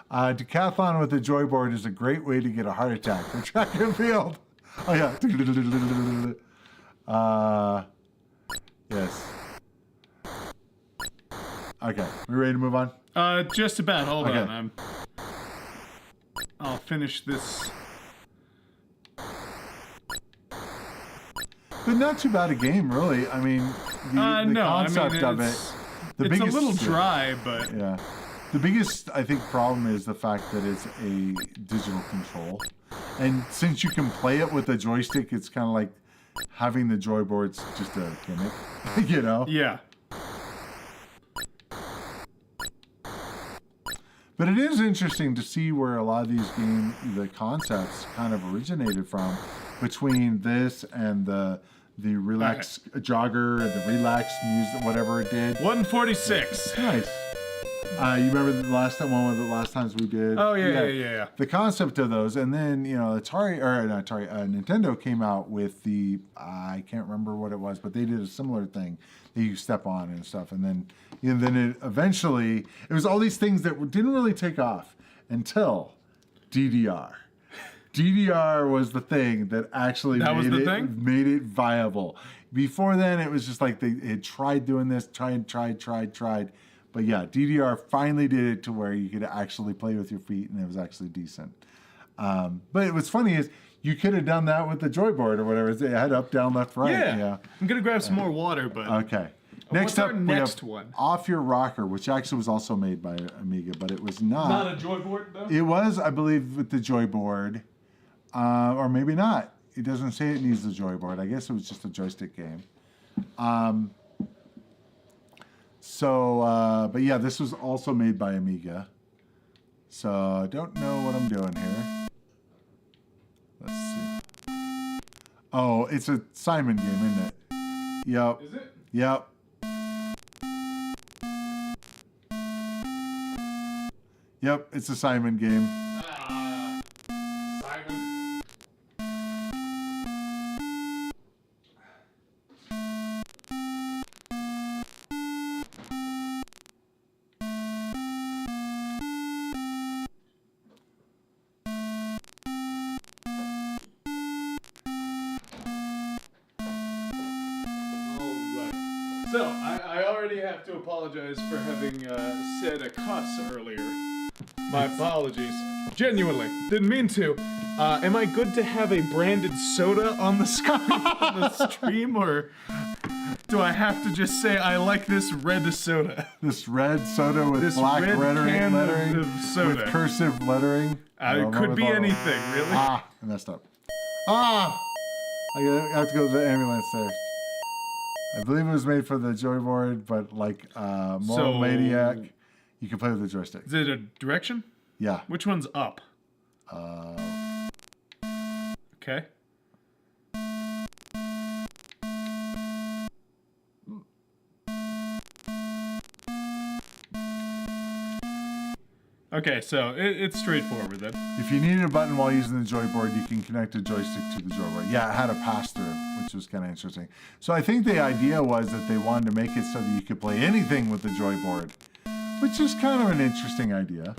Decathlon with the joyboard is a great way to get a heart attack for track and field. Oh yeah. Yes. Okay, we ready to move on? Just about. Hold Okay. on. I'll finish this. But not too bad a game, really. I mean, the No, concept of it. it's The a biggest, little dry, but Yeah. The biggest, I think, problem is the fact that it's a digital control. And since you can play it with a joystick, it's kind of like having the joyboard's just a gimmick, yeah. But it is interesting to see where a lot of these the concepts kind of originated from, between this and the relax jogger and the relax music, whatever it did. 146. Nice. You remember the last times we did? Oh yeah. The concept of those, and then Nintendo came out with the I can't remember what it was, but they did a similar thing that you step on and stuff, and then it eventually it was all these things that didn't really take off until DDR. DDR was the thing that actually made it viable. Before then, it was just like they had tried doing this, tried. But yeah, DDR finally did it to where you could actually play with your feet, and it was actually decent. But what's funny is you could have done that with the joyboard or whatever. It had up, down, left, right. Yeah. I'm gonna grab some more water, but okay. What's our next one? Off Your Rocker, which actually was also made by Amiga, but it was not. Not a joyboard though. It was, I believe, with the joyboard, or maybe not. It doesn't say it needs the joyboard. I guess it was just a joystick game. But yeah, this was also made by Amiga. So I don't know what I'm doing here. Let's see. Oh, it's a Simon game, isn't it? Yep. Is it? Yep. Yep, it's a Simon game. Simon. So, I already have to apologize for having said a cuss earlier. My apologies. Genuinely, didn't mean to. Am I good to have a branded soda on the stream, or do I have to just say I like this red soda? This red soda with This black red lettering, can of soda. with cursive lettering. It could be anything, really. Ah, I messed up. Ah! I have to go to the ambulance there. I believe it was made for the joyboard, but like Maniac, you can play with the joystick. Is it a direction? Yeah. Which one's up? Okay. Okay, so it's straightforward then. If you needed a button while using the joyboard, you can connect a joystick to the joyboard. Yeah, it had a pass-through, which was kind of interesting. So I think the idea was that they wanted to make it so that you could play anything with the joyboard, which is kind of an interesting idea.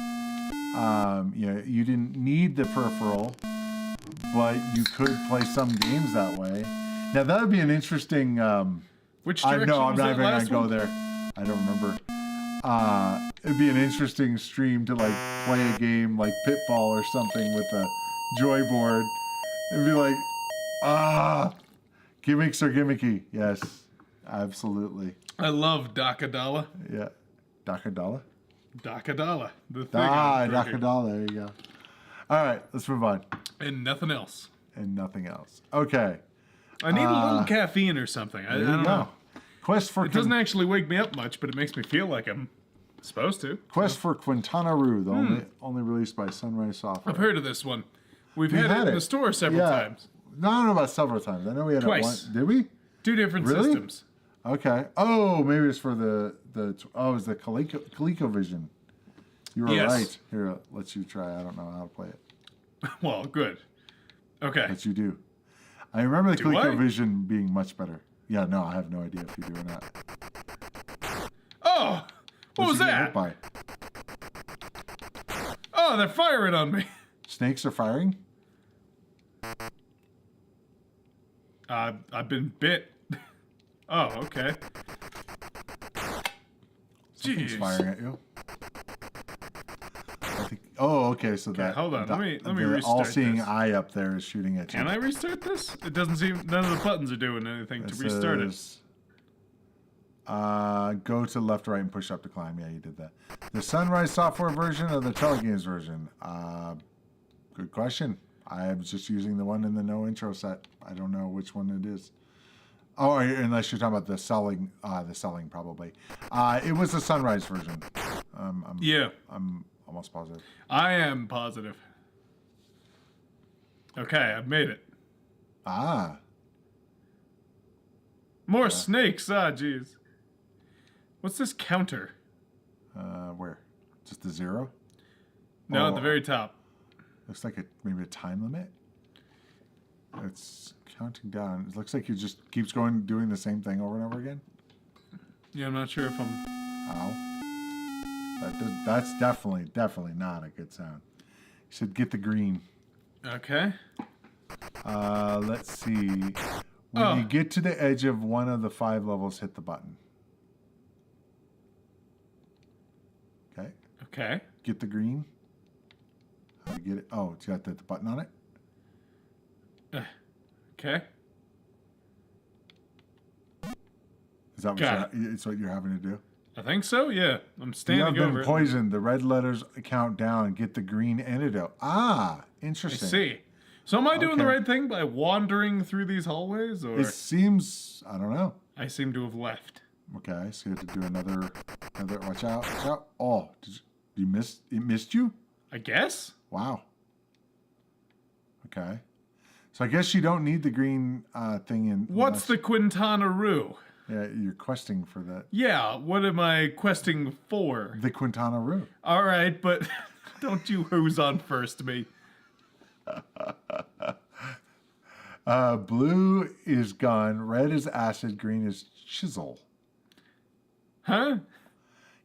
You didn't need the peripheral, but you could play some games that way. Now that would be an interesting. Which direction I'm was not that even gonna last go one? there. I don't remember. It'd be an interesting stream to like play a game like Pitfall or something with a joyboard. It'd be like, gimmicks are gimmicky. Yes, absolutely. I love Dakadala. Yeah, Dakadala. Dakadala. The thing. I'm drinking. Dakadala. There you go. All right, let's move on. And nothing else. And nothing else. Okay. I need a little caffeine or something. I don't know. Quest for It doesn't actually wake me up much, but it makes me feel like I'm supposed to. Quest for Quintana, the only released by Sunrise Software. I've heard of this one. We've had it in the store several times. No, I don't know about several times. I know we had Twice. it once. Did we? 2 different systems. Okay. Oh, maybe it's for it was the ColecoVision. You were right. Here, I'll let you try. I don't know how to play it. Well, good. Okay. But you do. I remember the Do I? ColecoVision being much better. Yeah, no, I have no idea if you do or not. Oh! What was What'd you get that? hit by? Oh, they're firing on me. Snakes are firing? I've been bit. Oh, okay. Something's Jeez. firing at you. I think. Oh, okay. So that. hold on, let me the restart all-seeing this. eye up there is shooting at you. Can I restart this? It doesn't seem none of the buttons are doing anything to restart it. Go to left, right, and push up to climb. Yeah, you did that. The Sunrise Software version or the Telegames version? Good question. I was just using the one in the no intro set. I don't know which one it is. Oh, unless you're talking about the selling probably. It was the Sunrise version. I'm almost positive. I am positive. Okay, I've made it. More snakes. Jeez. What's this counter? Where? Just the 0? No, at the very top. Looks like maybe a time limit. It's counting down. It looks like it just keeps going, doing the same thing over and over again. Yeah, I'm not sure if I'm... Ow. That's definitely not a good sound. You should get the green. Okay. Let's see. When you get to the edge of one of the 5 levels, hit the button. Okay. Okay. Get the green. How do you get it? Oh, it's got the button on it. Okay. Is that it's what you're having to do? I think so, yeah. I'm You standing have been over it. poisoned. The red letters count down. Get the green antidote. I Interesting. see. So am I doing the right thing by wandering through these hallways, or... It seems, I don't know. I seem to have left. Okay, so you have to do another, watch out, watch out. Oh, you miss? It missed you? I guess? Wow. Okay. So I guess you don't need the green thing in. What's the Quintana Roo? Yeah, you're questing for that. Yeah, what am I questing for? The Quintana Roo. All right, but don't you who's on first me. Blue is gun, red is acid, green is chisel. Huh?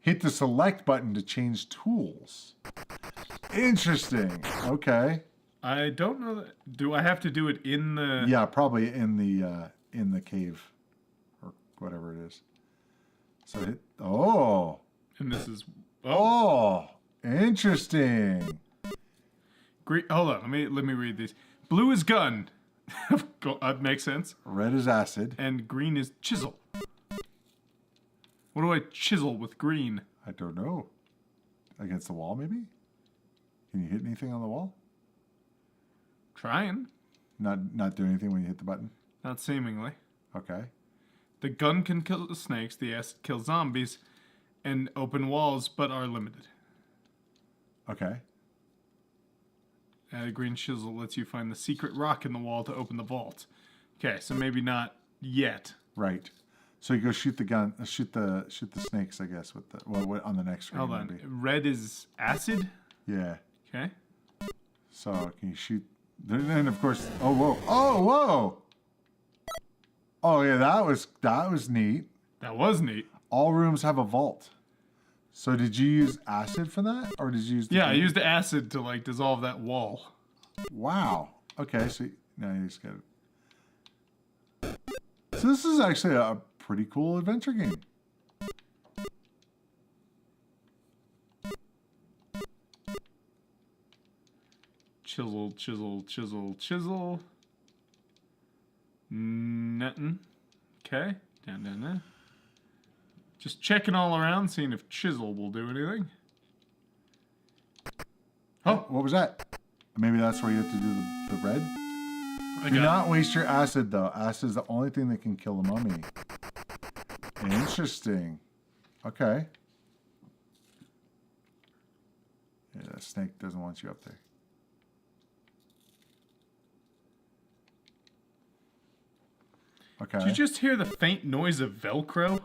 Hit the select button to change tools. Interesting. Okay. I don't know that. Do I have to do it in the... Yeah, probably in the cave or whatever it is. So hit. Oh. And this is... Oh. Interesting. Green, hold on, let me read these. Blue is gun. That makes sense. Red is acid. And green is chisel. What do I chisel with green? I don't know. Against the wall, maybe? Can you hit anything on the wall? Trying. Not do anything when you hit the button? Not seemingly. Okay. The gun can kill the snakes, the acid kills zombies, and open walls, but are limited. Okay. A green chisel lets you find the secret rock in the wall to open the vault. Okay, so maybe not yet. Right. So you go shoot the gun, shoot the snakes, I guess, with the what on the next screen. Hold on. Maybe. Red is acid. Yeah. Okay. So can you shoot? Then of course. Oh whoa! Oh whoa! Oh yeah, that was neat. That was neat. All rooms have a vault. So did you use acid for that, or did you use? Yeah, I used the acid to like dissolve that wall. Wow. Okay, so now you just got it. So this is actually a pretty cool adventure game. Chisel, chisel, chisel, chisel. Nothing. Okay. Down. Just checking all around, seeing if chisel will do anything. Oh, what was that? Maybe that's where you have to do the red? Do not waste your acid, though. Acid is the only thing that can kill a mummy. Interesting. Okay. Yeah, that snake doesn't want you up there. Okay. Did you just hear the faint noise of Velcro?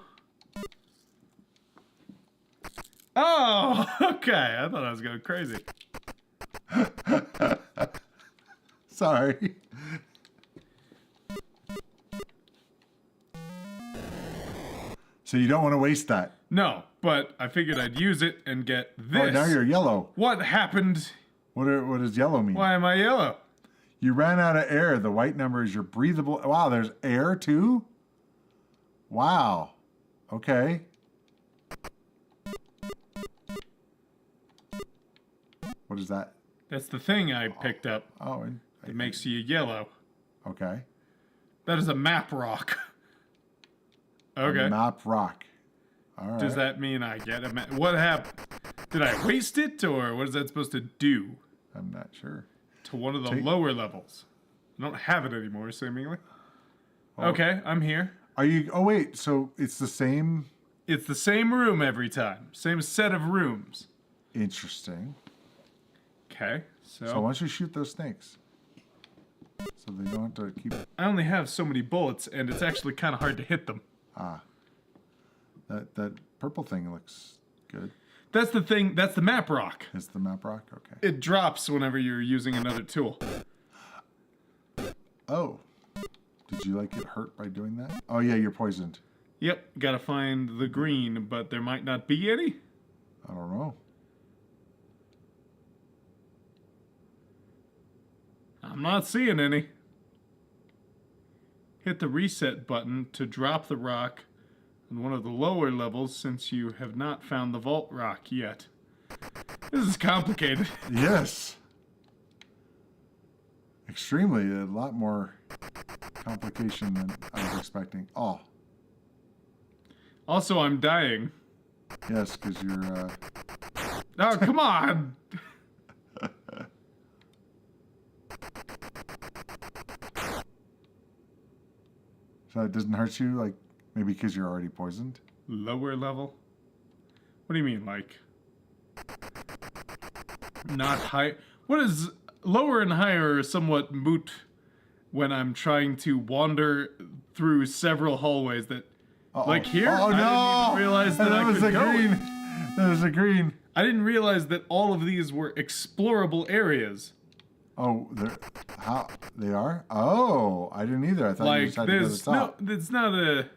Oh, okay. I thought I was going crazy. Sorry. So you don't want to waste that. No, but I figured I'd use it and get this. Oh, now you're yellow. What happened? What does yellow mean? Why am I yellow? You ran out of air. The white number is your breathable. Wow, there's air too? Wow. Okay. What is that? That's the thing I picked up. Oh, It makes you yellow. okay. That is a map rock. Okay. A map rock. All right. Does that mean I get a map? What happened? Did I waste it, or what is that supposed to do I'm not sure. to one of the lower levels? I don't have it anymore, seemingly. Okay, I'm here. Are you? Oh wait. So it's the same. It's the same room every time. Same set of rooms. Interesting. Okay, So once you shoot those snakes, so they don't have to keep. I only have so many bullets, and it's actually kind of hard to hit them. Ah. That purple thing looks good. That's the thing. That's the map rock. Is the map rock? Okay. It drops whenever you're using another tool. Oh. Did you get hurt by doing that? Oh yeah, you're poisoned. Yep, gotta find the green, but there might not be any. I don't know. I'm not seeing any. Hit the reset button to drop the rock on one of the lower levels since you have not found the vault rock yet. This is complicated. Yes. Extremely. A lot more complication than I was expecting. Oh. Also, I'm dying. Yes, because you're... Oh, come on! So it doesn't hurt you, maybe because you're already poisoned? Lower level? What do you mean, not high? What is... Lower and higher are somewhat moot when I'm trying to wander through several hallways that... Uh-oh. Like here? Oh, no! I didn't even realize that I was could a go. green. That was a green. I didn't realize that all of these were explorable areas. Oh, how they are? Oh, I didn't either. I thought you just had to go to the top. No, it's not a...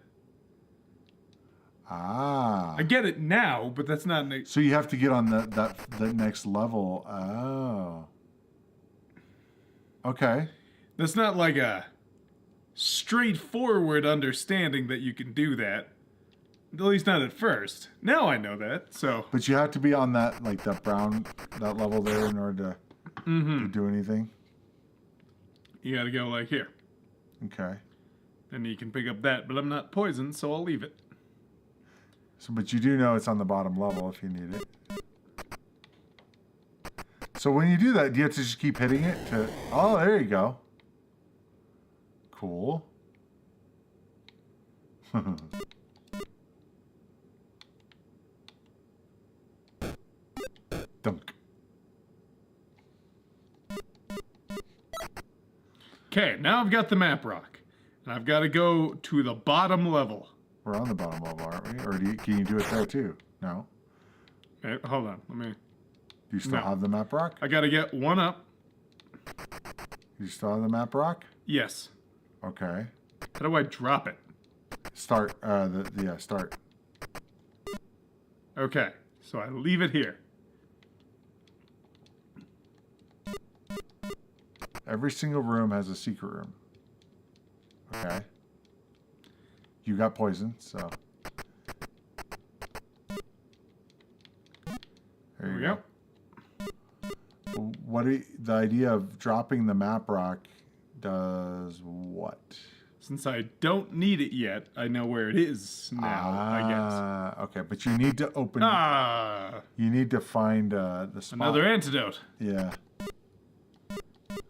Ah. I get it now, but that's not... So you have to get on the next level. Oh. Okay. That's not like a straightforward understanding that you can do that. At least not at first. Now I know that, so... But you have to be on that, like, that brown, that level there in order to do anything? You gotta go, like, here. Okay. And you can pick up that, but I'm not poisoned, so I'll leave it. So, but you do know it's on the bottom level if you need it. So when you do that, do you have to just keep hitting it to... Oh, there you go. Cool. Dunk. Okay, now I've got the map rock. And I've got to go to the bottom level. We're on the bottom level, aren't we? Or can you do it there too? No? Hey, hold on, let me... Do you still have the map rock? I got to get one up. You still have the map rock? Yes. Okay. How do I drop it? Start, start. Okay, so I leave it here. Every single room has a secret room. Okay. You got poison, so. There you go. What the idea of dropping the map rock does what? Since I don't need it yet, I know where it is now, I guess. Okay, but you need to open... You need to find the spot. Another antidote. Yeah.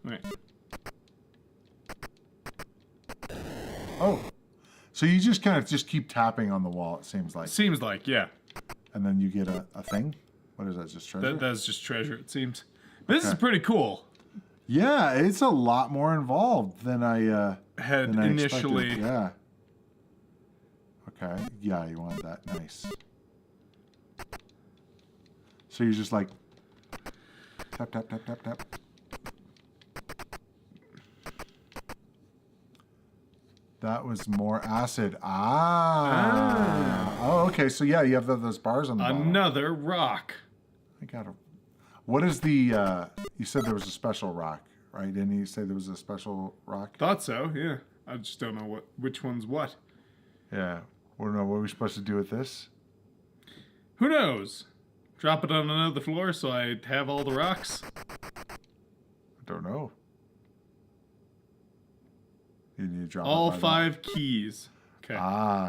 Wait. Oh. So you just kind of just keep tapping on the wall, it seems like. Seems like, yeah. And then you get a thing? What is that, just treasure? That's just treasure, it seems. This is pretty cool. Yeah, it's a lot more involved than I had initially. Expected. Yeah. Okay. Yeah, you want that. Nice. So you're just like tap, tap, tap, tap, tap. That was more acid. Oh, okay. So yeah, you have those bars on the bottom. Another rock. I got a... What is the... you said there was a special rock, right? Didn't you say there was a special rock? Thought so, yeah. I just don't know which one's what. Yeah. I don't know. What are we supposed to do with this? Who knows? Drop it on another floor so I have all the rocks? I don't know. You need to drop all it 5 keys. Okay.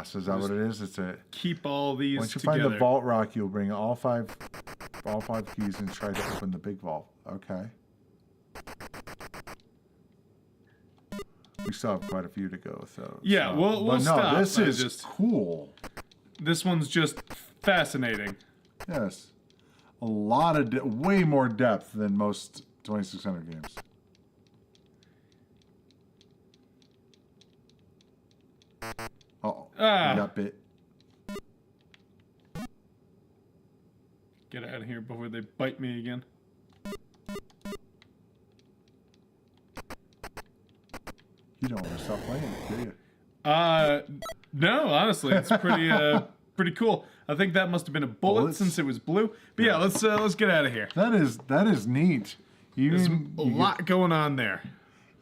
So is that what it is? It's a... Keep all these Once you together. find the vault rock, you'll bring all five keys and try to open the big vault. Okay. We still have quite a few to go, so... Yeah, we'll stop. No, this is cool. This one's just fascinating. Yes. A lot of... way more depth than most 2600 games. Uh-oh. Ah. We got bit. Get out of here before they bite me again. You don't want to stop playing it, do you? No, honestly, it's pretty pretty cool. I think that must have been a bullet since it was blue. But yeah, let's get out of here. That is neat. There's a lot going on there.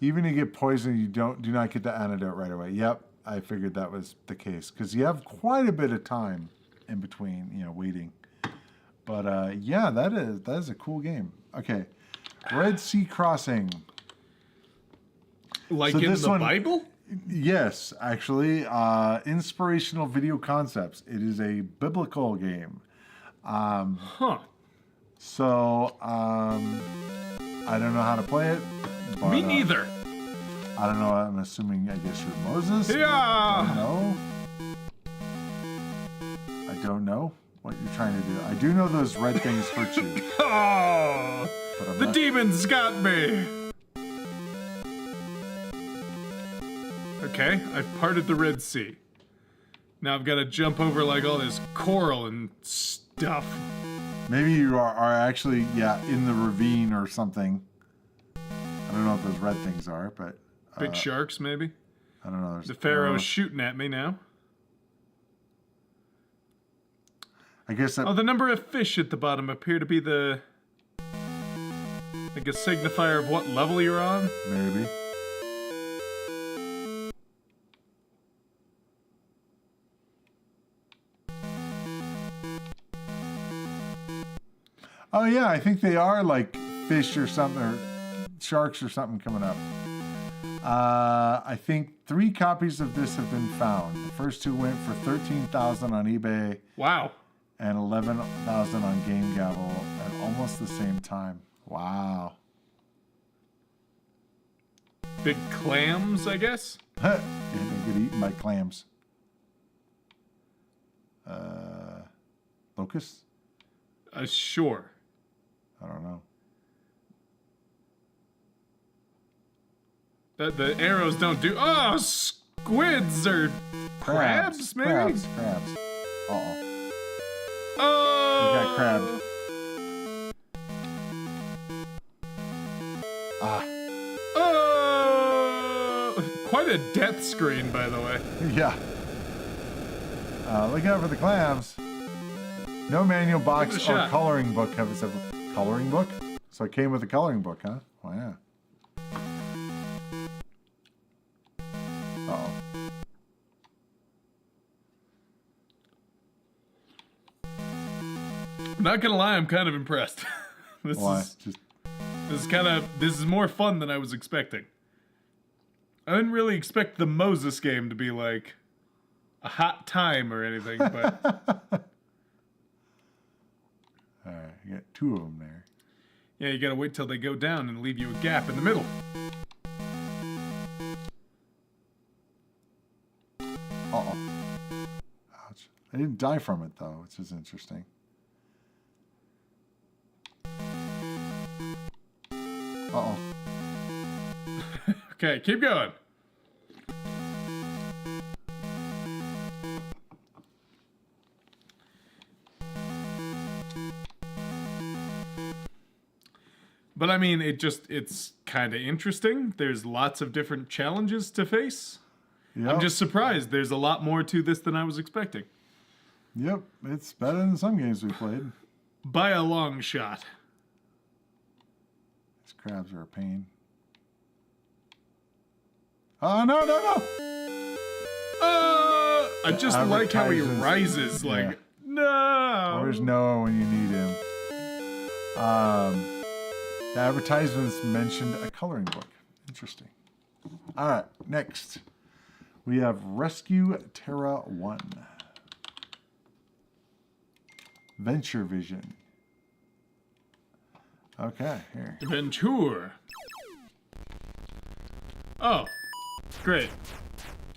Even if you get poisoned, you do not get the antidote right away. Yep, I figured that was the case because you have quite a bit of time in between, waiting. But yeah, that is a cool game. Okay, Red Sea Crossing. Like so in the Bible? Yes, actually, inspirational video concepts. It is a biblical game. So I don't know how to play it. But, me neither. I don't know. I'm assuming. I guess you're Moses. Yeah. I don't know what you're trying to do. I do know those red things hurt you. Oh, the demons got me. Okay, I've parted the Red Sea. Now I've got to jump over like all this coral and stuff. Maybe you are actually, in the ravine or something. I don't know what those red things are, but... Big sharks, maybe? I don't know. The Pharaoh's shooting at me now. I guess that... Oh, the number of fish at the bottom appear to be the... like a signifier of what level you're on? Maybe. Oh yeah, I think they are like fish or something, or sharks or something coming up. I think 3 copies of this have been found. The first 2 went for $13,000 on eBay. Wow. And $11,000 on Game Gavel at almost the same time. Wow. Big clams, I guess? Yeah, they get eaten by clams. Locusts? Sure. I don't know. The arrows don't do... Oh, squids or crabs, maybe? Crabs. Uh-oh. Oh! You got crabbed. Oh! Quite a death screen, by the way. Yeah. Look out for the clams. No manual box or coloring book. Have it said coloring book? So it came with a coloring book, huh? Wow. Yeah. Uh-oh. Not gonna lie, I'm kind of impressed. Why? This is more fun than I was expecting. I didn't really expect the Moses game to be like a hot time or anything, but Alright, you got 2 of them there. yeah, you gotta wait till they go down and leave you a gap in the middle. Uh-oh. Ouch. I didn't die from it, though, which is interesting. Uh-oh. Okay, keep going. But I mean, it's kind of interesting. There's lots of different challenges to face. Yep. I'm just surprised. There's a lot more to this than I was expecting. Yep, it's better than some games we played. By a long shot. These crabs are a pain. Oh, no! I just like how he rises, like, yeah. no! Where's Noah when you need him? The advertisements mentioned a coloring book. Interesting. All right, next. We have Rescue Terra 1. VentureVision. Okay, here. Venture. Oh, great.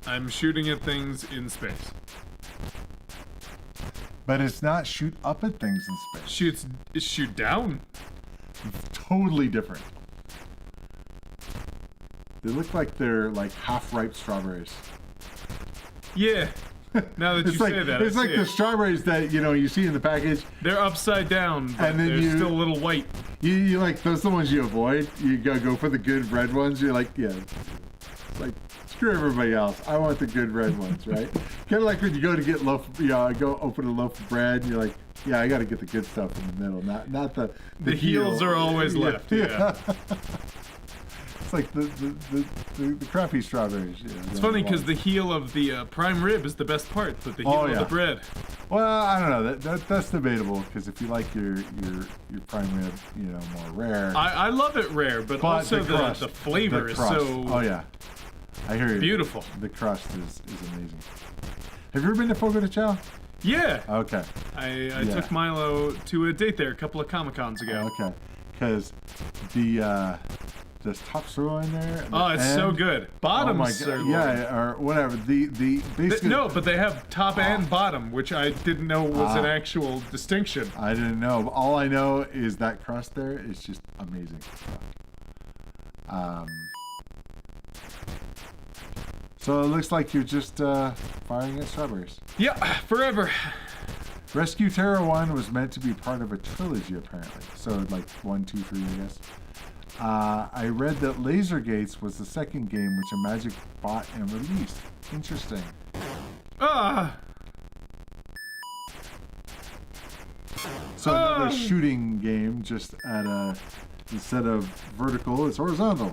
I'm shooting at things in space. But it's not shoot up at things in space. Shoot down? Totally different. They look like they're like half-ripe strawberries. Yeah. Now that you say that, it's like the strawberries that you see in the package. They're upside down, but and then they're still a little white. You like those are the ones you avoid. You gotta go for the good red ones. You're like, yeah, it's like screw everybody else. I want the good red ones, right? Kind of like when you go to get go open a loaf of bread. And you're like, yeah, I got to get the good stuff in the middle, not the heels are always left. Yeah. It's like the crappy strawberries. Yeah, it's funny because the heel of the prime rib is the best part, but the heel of the bread. Well, I don't know. That's debatable because if you like your prime rib, more rare. I love it rare, but also the flavor is so. Oh yeah, I hear you. Beautiful. The crust is amazing. Have you ever been to Fogo de Chao? Yeah. Okay. I took Milo to a date there a couple of Comic-Cons ago. Okay. Because there's top sirloin there. Oh, it's so good. Bottom sirloin. Yeah, or whatever. Basically. No, but they have top and bottom, which I didn't know was an actual distinction. I didn't know. All I know is that crust there is just amazing. So it looks like you're just firing at strawberries. Yeah, forever. Rescue Terra 1 was meant to be part of a trilogy, apparently. So, like 1, 2, 3, I guess. I read that Laser Gates was the second game which Magic bought and released. Interesting. So another shooting game, just at instead of vertical, it's horizontal.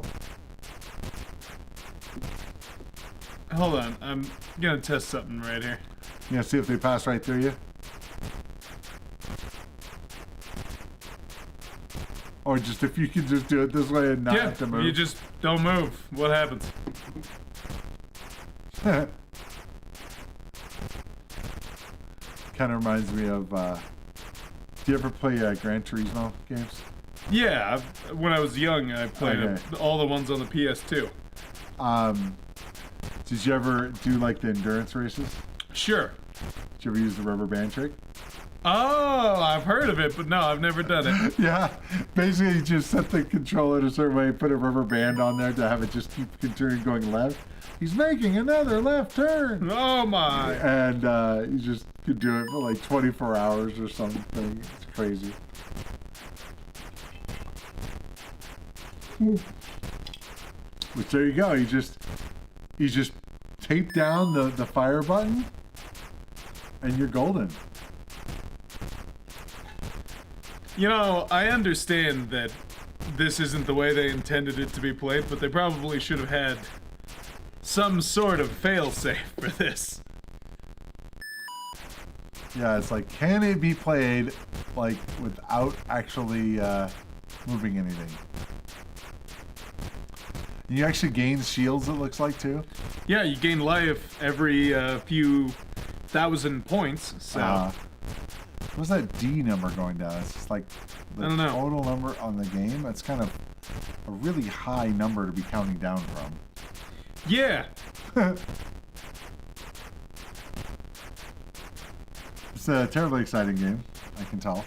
Hold on, I'm gonna test something right here. Yeah, see if they pass right through you. Or just if you can just do it this way and not Yeah, have to move. you just don't move. What happens? Kind of reminds me of, do you ever play Gran Turismo games? Yeah, when I was young, I played all the ones on the PS2. Did you ever do like the endurance races? Sure. Did you ever use the rubber band trick? Oh, I've heard of it, but no, I've never done it. Yeah, basically you just set the controller a certain way, put a rubber band on there to have it just keep continuing going left. He's making another left turn. Oh my. And you just could do it for like 24 hours or something. It's crazy. Which there you go. You just tape down the fire button and you're golden. You know, I understand that this isn't the way they intended it to be played, but they probably should have had some sort of failsafe for this. Yeah, it's like, can it be played like without actually moving anything? You actually gain shields, it looks like, too. Yeah, you gain life every few thousand points, so... what's that D number going down? It's just like the I don't know. total number on the game. That's kind of a really high number to be counting down from. Yeah. It's a terribly exciting game, I can tell.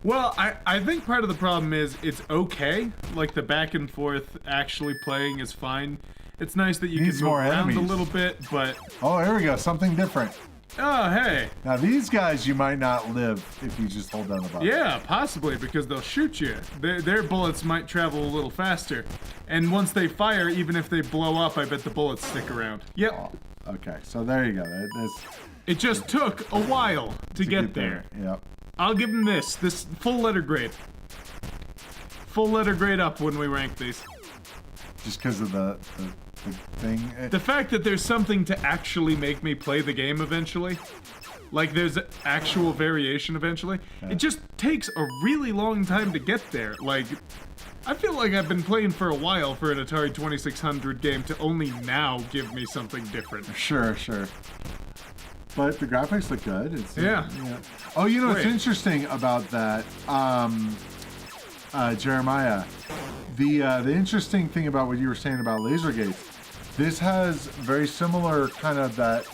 Well, I think part of the problem is it's okay. Like, the back and forth actually playing is fine. It's nice that you can move around a little bit, but... Oh, here we go. Something different. Oh, hey. Now, these guys you might not live if you just hold down the button. Yeah, possibly, because they'll shoot you. Their bullets might travel a little faster. And once they fire, even if they blow up, I bet the bullets stick around. Yep. Oh, okay, so there you go. It just took a while to get there. Yep. I'll give them this full letter grade. Full letter grade up when we rank these. Just because of the thing. The fact that there's something to actually make me play the game eventually, like there's actual variation eventually, it just takes a really long time to get there. Like, I feel like I've been playing for a while for an Atari 2600 game to only now give me something different. Sure. But the graphics look good. Yeah. Oh, you know what's interesting about that, Jeremiah? The interesting thing about what you were saying about laser gates, this has very similar kind of that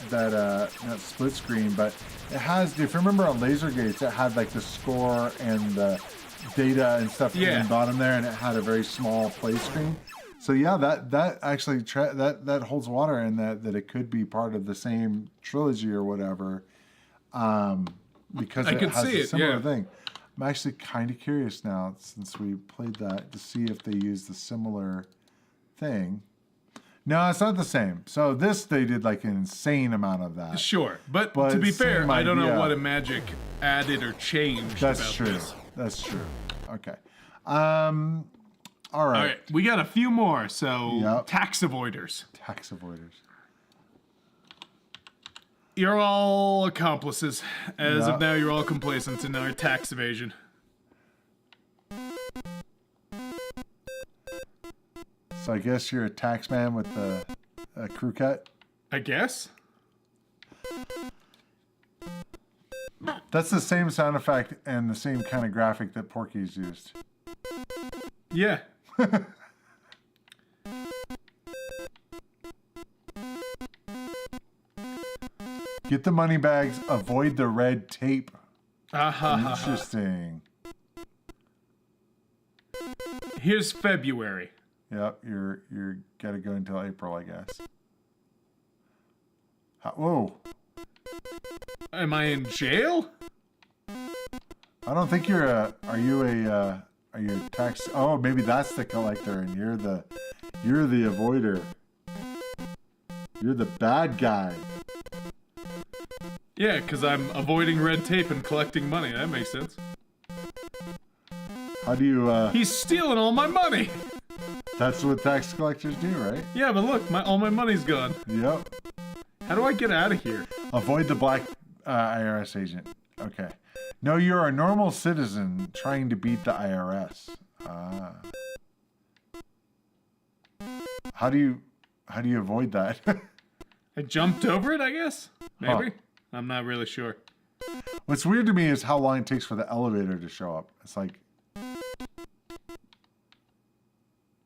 not split screen, but it has, if you remember on laser gates, it had like the score and the data and stuff in the bottom there, and it had a very small play screen. So yeah, that actually that holds water in that it could be part of the same trilogy or whatever, because it has a similar thing. I'm actually kind of curious now, since we played that, to see if they used the similar thing. No, it's not the same. So this, they did like an insane amount of that. Sure, but to be fair, I don't know what a Magic added or changed about this. That's true. Okay. All right, we got a few more, so tax avoiders. Tax avoiders. You're all accomplices. As of now, you're all complacent in our tax evasion. So I guess you're a tax man with a crew cut? I guess. That's the same sound effect and the same kind of graphic that Porky's used. Yeah. Get the money bags, avoid the red tape. Interesting. Here's February. Yep, you're gotta go until April, I guess. Whoa. Am I in jail? I don't think you're a. Are you a tax? Oh, maybe that's the collector, and you're the avoider. You're the bad guy. Yeah, because I'm avoiding red tape and collecting money. That makes sense. How do you? He's stealing all my money. That's what tax collectors do, right? Yeah, but look, all my money's gone. Yep. How do I get out of here? Avoid the black IRS agent. Okay. No, you're a normal citizen trying to beat the IRS. How do you avoid that? I jumped over it, I guess? Maybe? Huh. I'm not really sure. What's weird to me is how long it takes for the elevator to show up. It's like...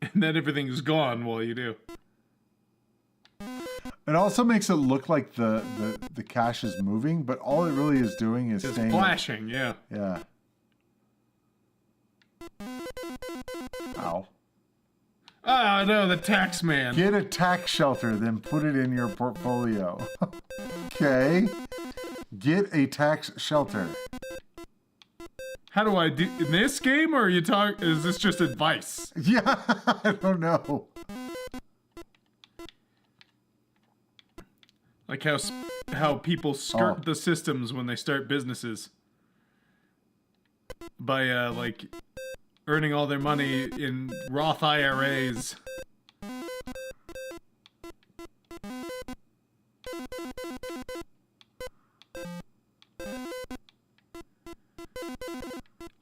And then everything's gone while you do. It also makes it look like the cache is moving, but all it really is doing is It's staying... flashing, yeah. Yeah. Ow. Oh, no, the tax man. Get a tax shelter, then put it in your portfolio. Okay. Get a tax shelter. How do I do... In this game, or are you talk? Is this just advice? Yeah, I don't know. Like how people skirt the systems when they start businesses. By, like, earning all their money in Roth IRAs.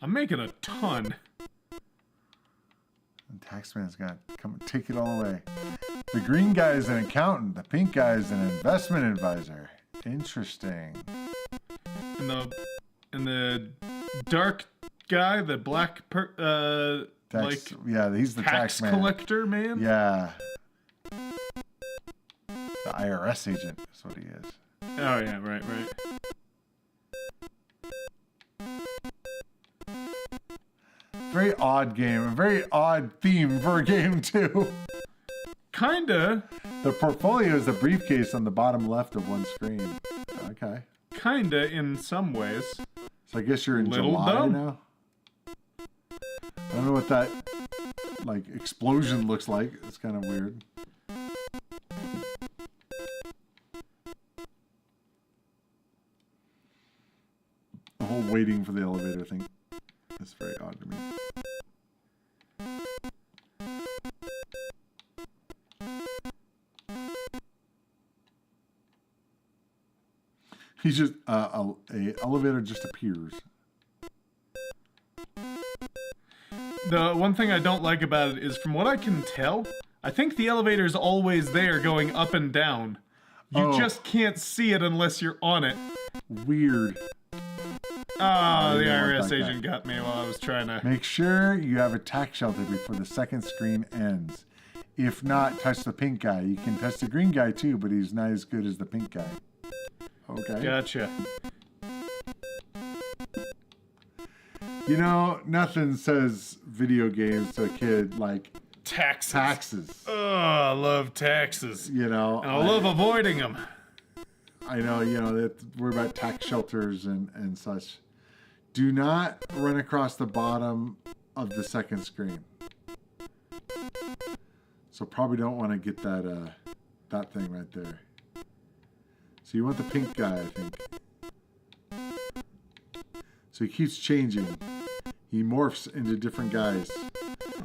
I'm making a ton. The taxman's gonna come take it all away. The green guy is an accountant. The pink guy is an investment advisor. Interesting. And the dark guy, the black Tax, like yeah, he's the tax man. collector man. Yeah. The IRS agent is what he is. Oh yeah, right. Very odd game. A very odd theme for a game too. Kinda. The portfolio is the briefcase on the bottom left of one screen. Okay. Kinda in some ways. So I guess you're in Little July dumb. now. I don't know what that like explosion looks like. It's kind of weird. The whole waiting for the elevator thing is very odd to me. He's just a elevator just appears. The one thing I don't like about it is, from what I can tell, I think the elevator's always there going up and down. You just can't see it unless you're on it. Weird. Ah, the didn't want IRS that agent got me while I was trying to... Make sure you have a tax shelter before the second screen ends. If not, touch the pink guy. You can touch the green guy too, but he's not as good as the pink guy. Okay. Gotcha. You know, nothing says video games to a kid like Taxes. taxes. Oh, I love taxes. You know, And I love avoiding them. I know, you know, that we're about tax shelters and such. Do not run across the bottom of the second screen. So probably don't want to get that that thing right there. So you want the pink guy, I think. So he keeps changing. He morphs into different guys.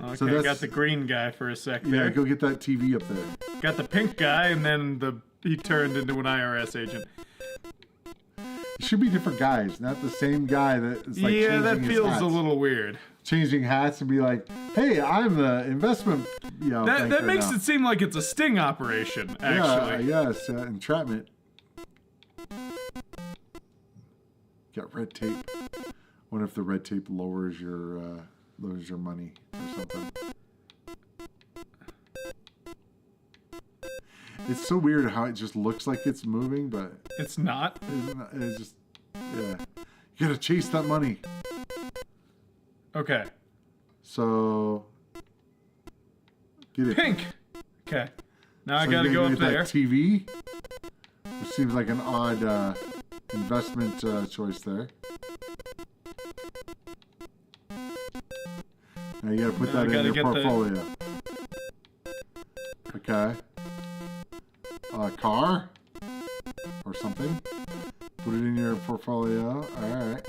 Okay, So that's- got the green guy for a sec Yeah, there. go get that TV up there. Got the pink guy, and then he turned into an IRS agent. It should be different guys, not the same guy that is like Yeah, changing that his feels hats. a little weird. Changing hats and be like, hey, I'm the investment, you know. That banker makes now. it seem like it's a sting operation, actually. Yeah, yes, entrapment. Got red tape. Wonder if the red tape lowers your money or something. It's so weird how it just looks like it's moving, but It's not. it's just, yeah. You gotta chase that money. Okay. So, get it. Pink. Okay. Now I So gotta you go get up that there. TV, which seems like an odd investment choice there. Now you gotta put Now I that gotta in your get the- portfolio. Okay. Car or something. Put it in your portfolio. All right.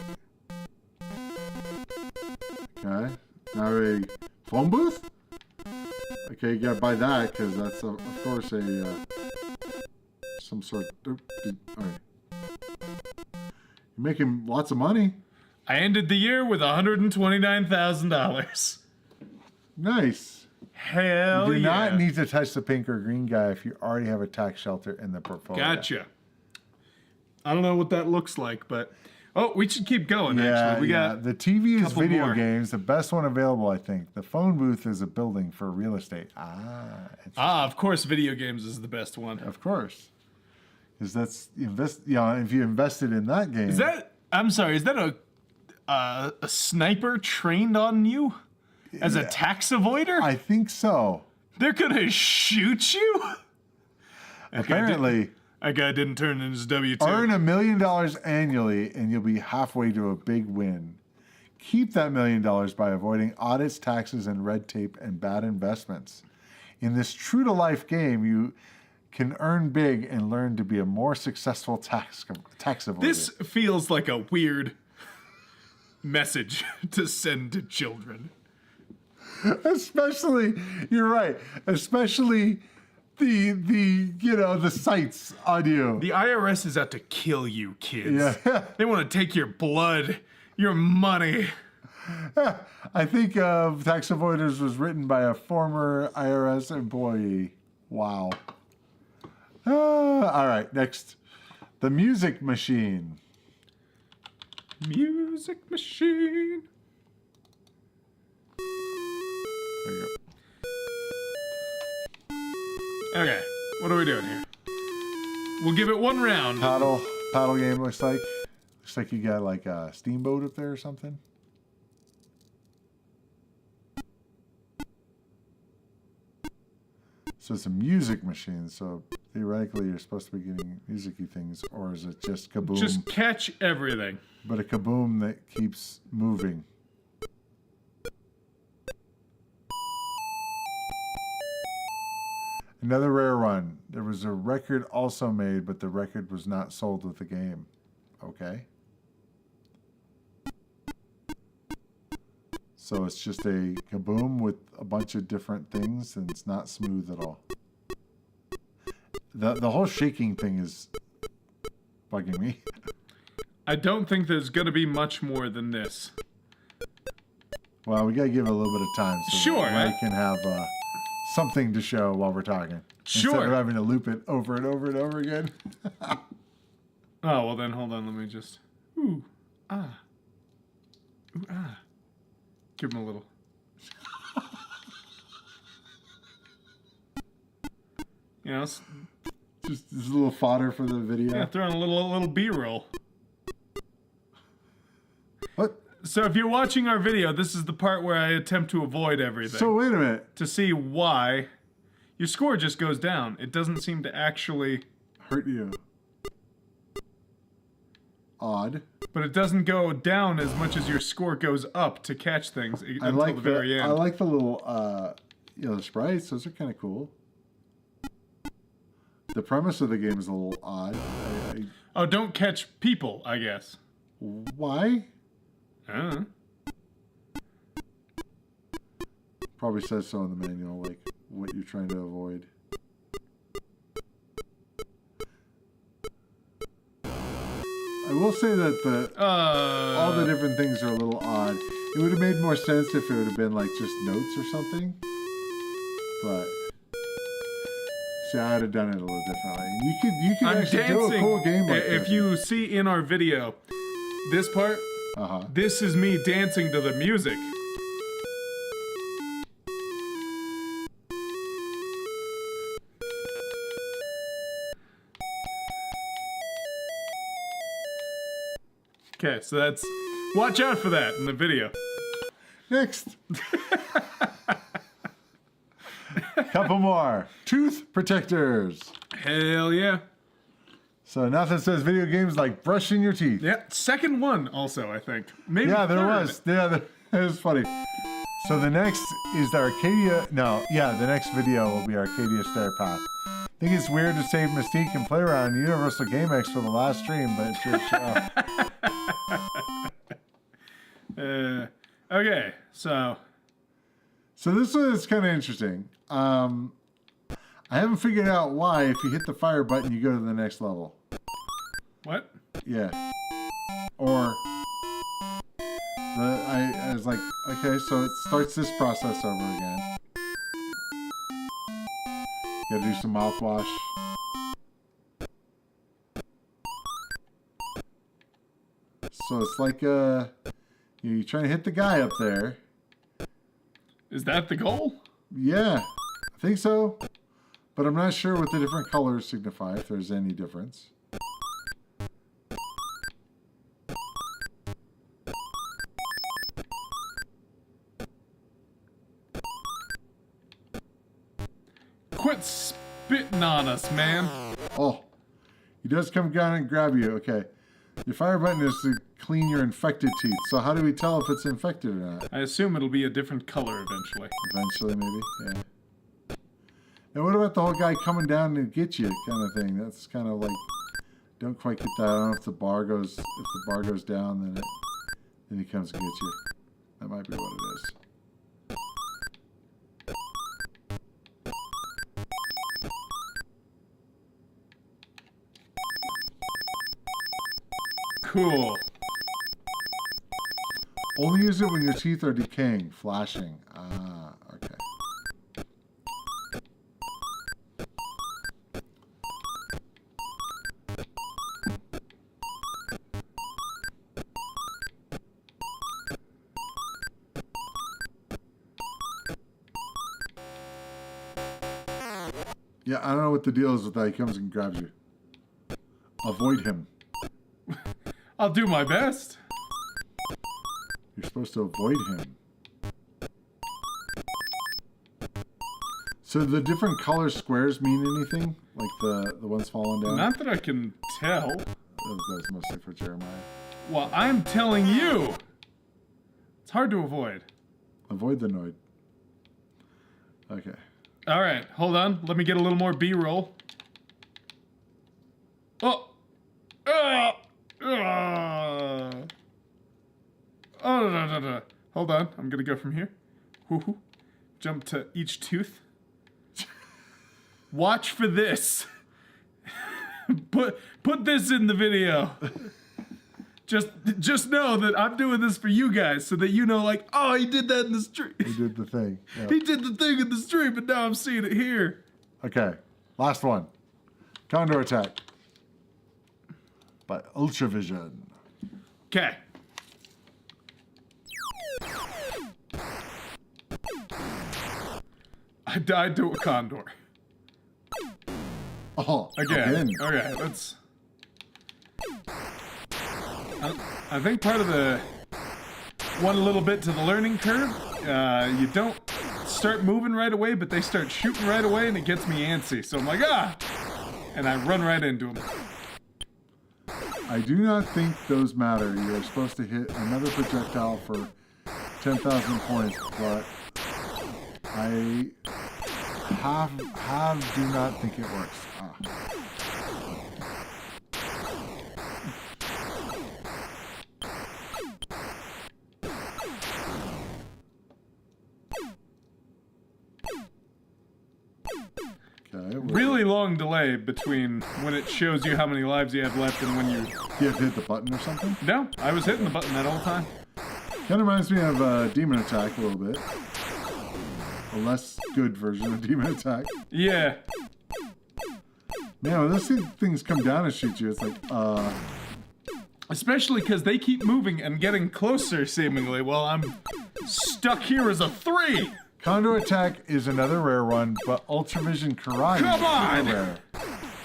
Okay. Now a phone booth. Okay, you gotta buy that because that's of course a some sort. All right. You're making lots of money. I ended the year with $129,000. Nice. Hell You do yeah. not need to touch the pink or green guy if you already have a tax shelter in the portfolio. Gotcha. I don't know what that looks like, but... Oh, we should keep going, actually. We got the TV is couple video more. games, the best one available, I think. The phone booth is a building for real estate. of course, video games is the best one. Of course. Because that's, if you invested in that game. Is that... I'm sorry, is that a sniper trained on you? As a tax avoider? I think so. They're gonna shoot you? Apparently. That guy didn't turn in his W-2. Earn $1 million annually and you'll be halfway to a big win. Keep that $1 million by avoiding audits, taxes, and red tape and bad investments. In this true-to-life game, you can earn big and learn to be a more successful tax avoider. This feels like a weird message to send to children. Especially, you're right, especially the sites on you. The IRS is out to kill you, kids. Yeah. They want to take your blood, your money. I think Tax Avoiders was written by a former IRS employee. Wow. All right, next. The Music Machine. Music machine. There you go. Okay, what are we doing here? We'll give it one round. Paddle game looks like. Looks like you got like a steamboat up there or something. So it's a music machine. So theoretically, you're supposed to be getting music-y things, or is it just kaboom? Just catch everything. But a kaboom that keeps moving. Another rare one. There was a record also made, but the record was not sold with the game. Okay. So it's just a kaboom with a bunch of different things, and it's not smooth at all. The whole shaking thing is bugging me. I don't think there's going to be much more than this. Well, we gotta give it a little bit of time so Sure. that I can have something to show while we're talking. Instead Sure. of having to loop it over and over and over again. Oh, well then, hold on, let me just... Ooh, ah. Ooh, ah. Give him a little. You know, Just this little fodder for the video. yeah, throw in a little B-roll. What? So if you're watching our video, this is the part where I attempt to avoid everything. So wait a minute. To see why your score just goes down. It doesn't seem to actually... Hurt you. Odd. But it doesn't go down as much as your score goes up to catch things until the very end. I like the little the sprites. Those are kind of cool. The premise of the game is a little odd. Oh, don't catch people, I guess. Why? Probably says so in the manual, like what you're trying to avoid. I will say that all the different things are a little odd. It would have made more sense if it would have been like just notes or something. But see, I would have done it a little differently. You could I'm actually do a cool game like if this. you see in our video, this part, this is me dancing to the music. Okay, so that's... Watch out for that in the video. Next. Couple more. Tooth protectors. Hell yeah. So nothing says video games like brushing your teeth. Yeah, second one also, I think. Maybe Yeah, there third. was. Yeah, that was funny. So the next is the Arcadia... No, yeah, the next video will be Arcadia Stair Path. I think it's weird to save Mystique and play around Universal GameX for the last stream, but it's your show. Okay, so... So this one is kind of interesting. I haven't figured out why if you hit the fire button, you go to the next level. What? Yeah. Or I was like, okay, so it starts this process over again. Gotta do some mouthwash. So it's like you're trying to hit the guy up there. Is that the goal? Yeah, I think so. But I'm not sure what the different colors signify, if there's any difference. Quit spitting on us, man. Oh, he does come down and grab you. Okay. Your fire button is to clean your infected teeth. So how do we tell if it's infected or not? I assume it'll be a different color eventually. Eventually, maybe. Yeah. And what about the whole guy coming down to get you kind of thing? That's kind of like, don't quite get that. I don't know if the bar goes down, then he comes and gets you. That might be what it is. Cool. Only use it when your teeth are decaying, flashing. Ah, okay. Yeah, I don't know what the deal is with that. He comes and grabs you. Avoid him. I'll do my best. You're supposed to avoid him. So the different color squares mean anything? Like the ones falling down? Not that I can tell. That's mostly for Jeremiah. Well, I'm telling you. It's hard to avoid. Avoid the Noid. Okay. All right, hold on. Let me get a little more B-roll. Oh. Oh, no. Hold on. I'm going to go from here. Woo-hoo. Jump to each tooth. Watch for this. Put this in the video. Just know that I'm doing this for you guys so that you know, like, oh, he did that in the stream. He did the thing. Yeah. He did the thing in the stream, but now I'm seeing it here. Okay. Last one. Condor attack. By Ultravision. Okay. I died to a condor. Oh, Again. Okay, let's... I think part of the... One little bit to the learning curve, you don't start moving right away, but they start shooting right away, and it gets me antsy. So I'm like, ah! And I run right into them. I do not think those matter. You're supposed to hit another projectile for 10,000 points, but I do not think it works. Ah. Okay, Really long delay between when it shows you how many lives you have left and when you... you have to hit the button or something? No, I was hitting the button that whole time. Kind of reminds me of Demon Attack a little bit. A less good version of Demon Attack. Yeah. Man, when those things come down and shoot you, it's like, Especially because they keep moving and getting closer, seemingly, while I'm stuck here as a 3! Condor Attack is another rare one, but Ultravision Karate Come is on! super rare.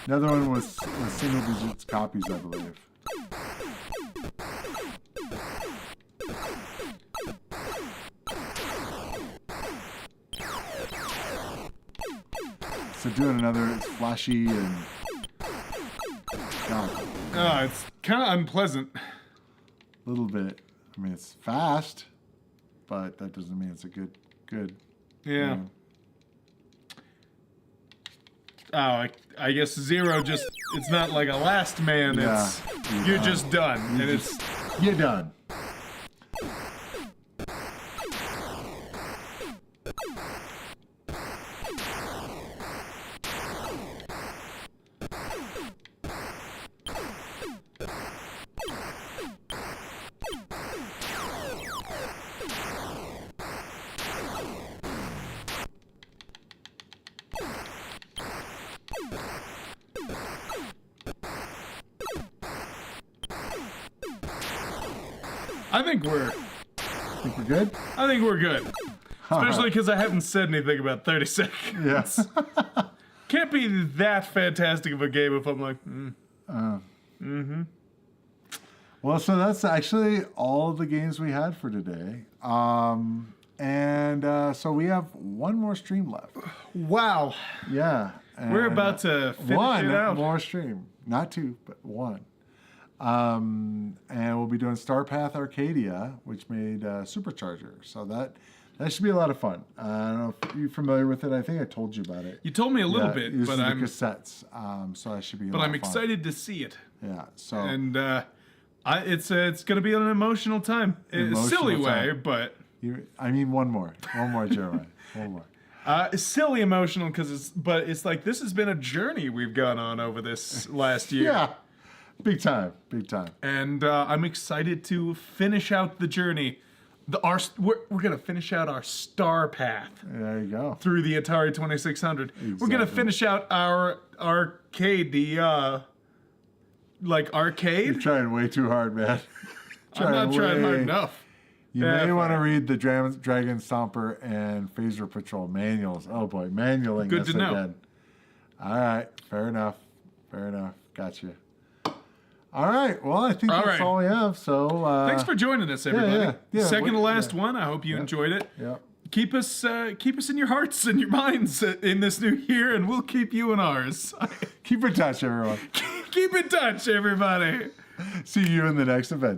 Another one with single digits copies, I believe. So doing another, it's flashy and... God, Oh, it's kind of unpleasant. a little bit. I mean, it's fast, but that doesn't mean it's a good. Yeah. You know. Oh, I guess Zero just... It's not like a last man, Yeah, it's... You're just done, and it's... You're done. I think we're good? I think we're good. Especially because I haven't said anything about 30 seconds. Yes. Can't be that fantastic of a game if I'm like, Well, so that's actually all the games we had for today. So we have one more stream left. Wow. Yeah. We're about to finish it out. One more stream. Not two, but one. And we'll be doing Starpath Arcadia, which made Supercharger. So that should be a lot of fun. I don't know if you're familiar with it. I think I told you about it. You told me a little bit, but but I'm cassettes. So that should be. But I'm excited to see it. Yeah. So and it's going to be an emotional time, in a silly way, but one more, Jeremiah, one more. Silly emotional because it's like this has been a journey we've gone on over this last year. Yeah. Big time. And I'm excited to finish out the journey. We're going to finish out our star path. There you go. Through the Atari 2600. Exactly. We're going to finish out our arcade, arcade. You're trying way too hard, man. I'm not trying hard enough. You may want to read the Dragon Stomper and Phaser Patrol manuals. Oh boy, manualing Good this to know. again. All right, fair enough. Gotcha. All right, well, I think that's all we have. So thanks for joining us, everybody. Yeah. Second to last one. I hope you enjoyed it. Yeah. Keep us in your hearts and your minds in this new year, and we'll keep you in ours. Keep in touch, everyone. Keep in touch, everybody. See you in the next adventure.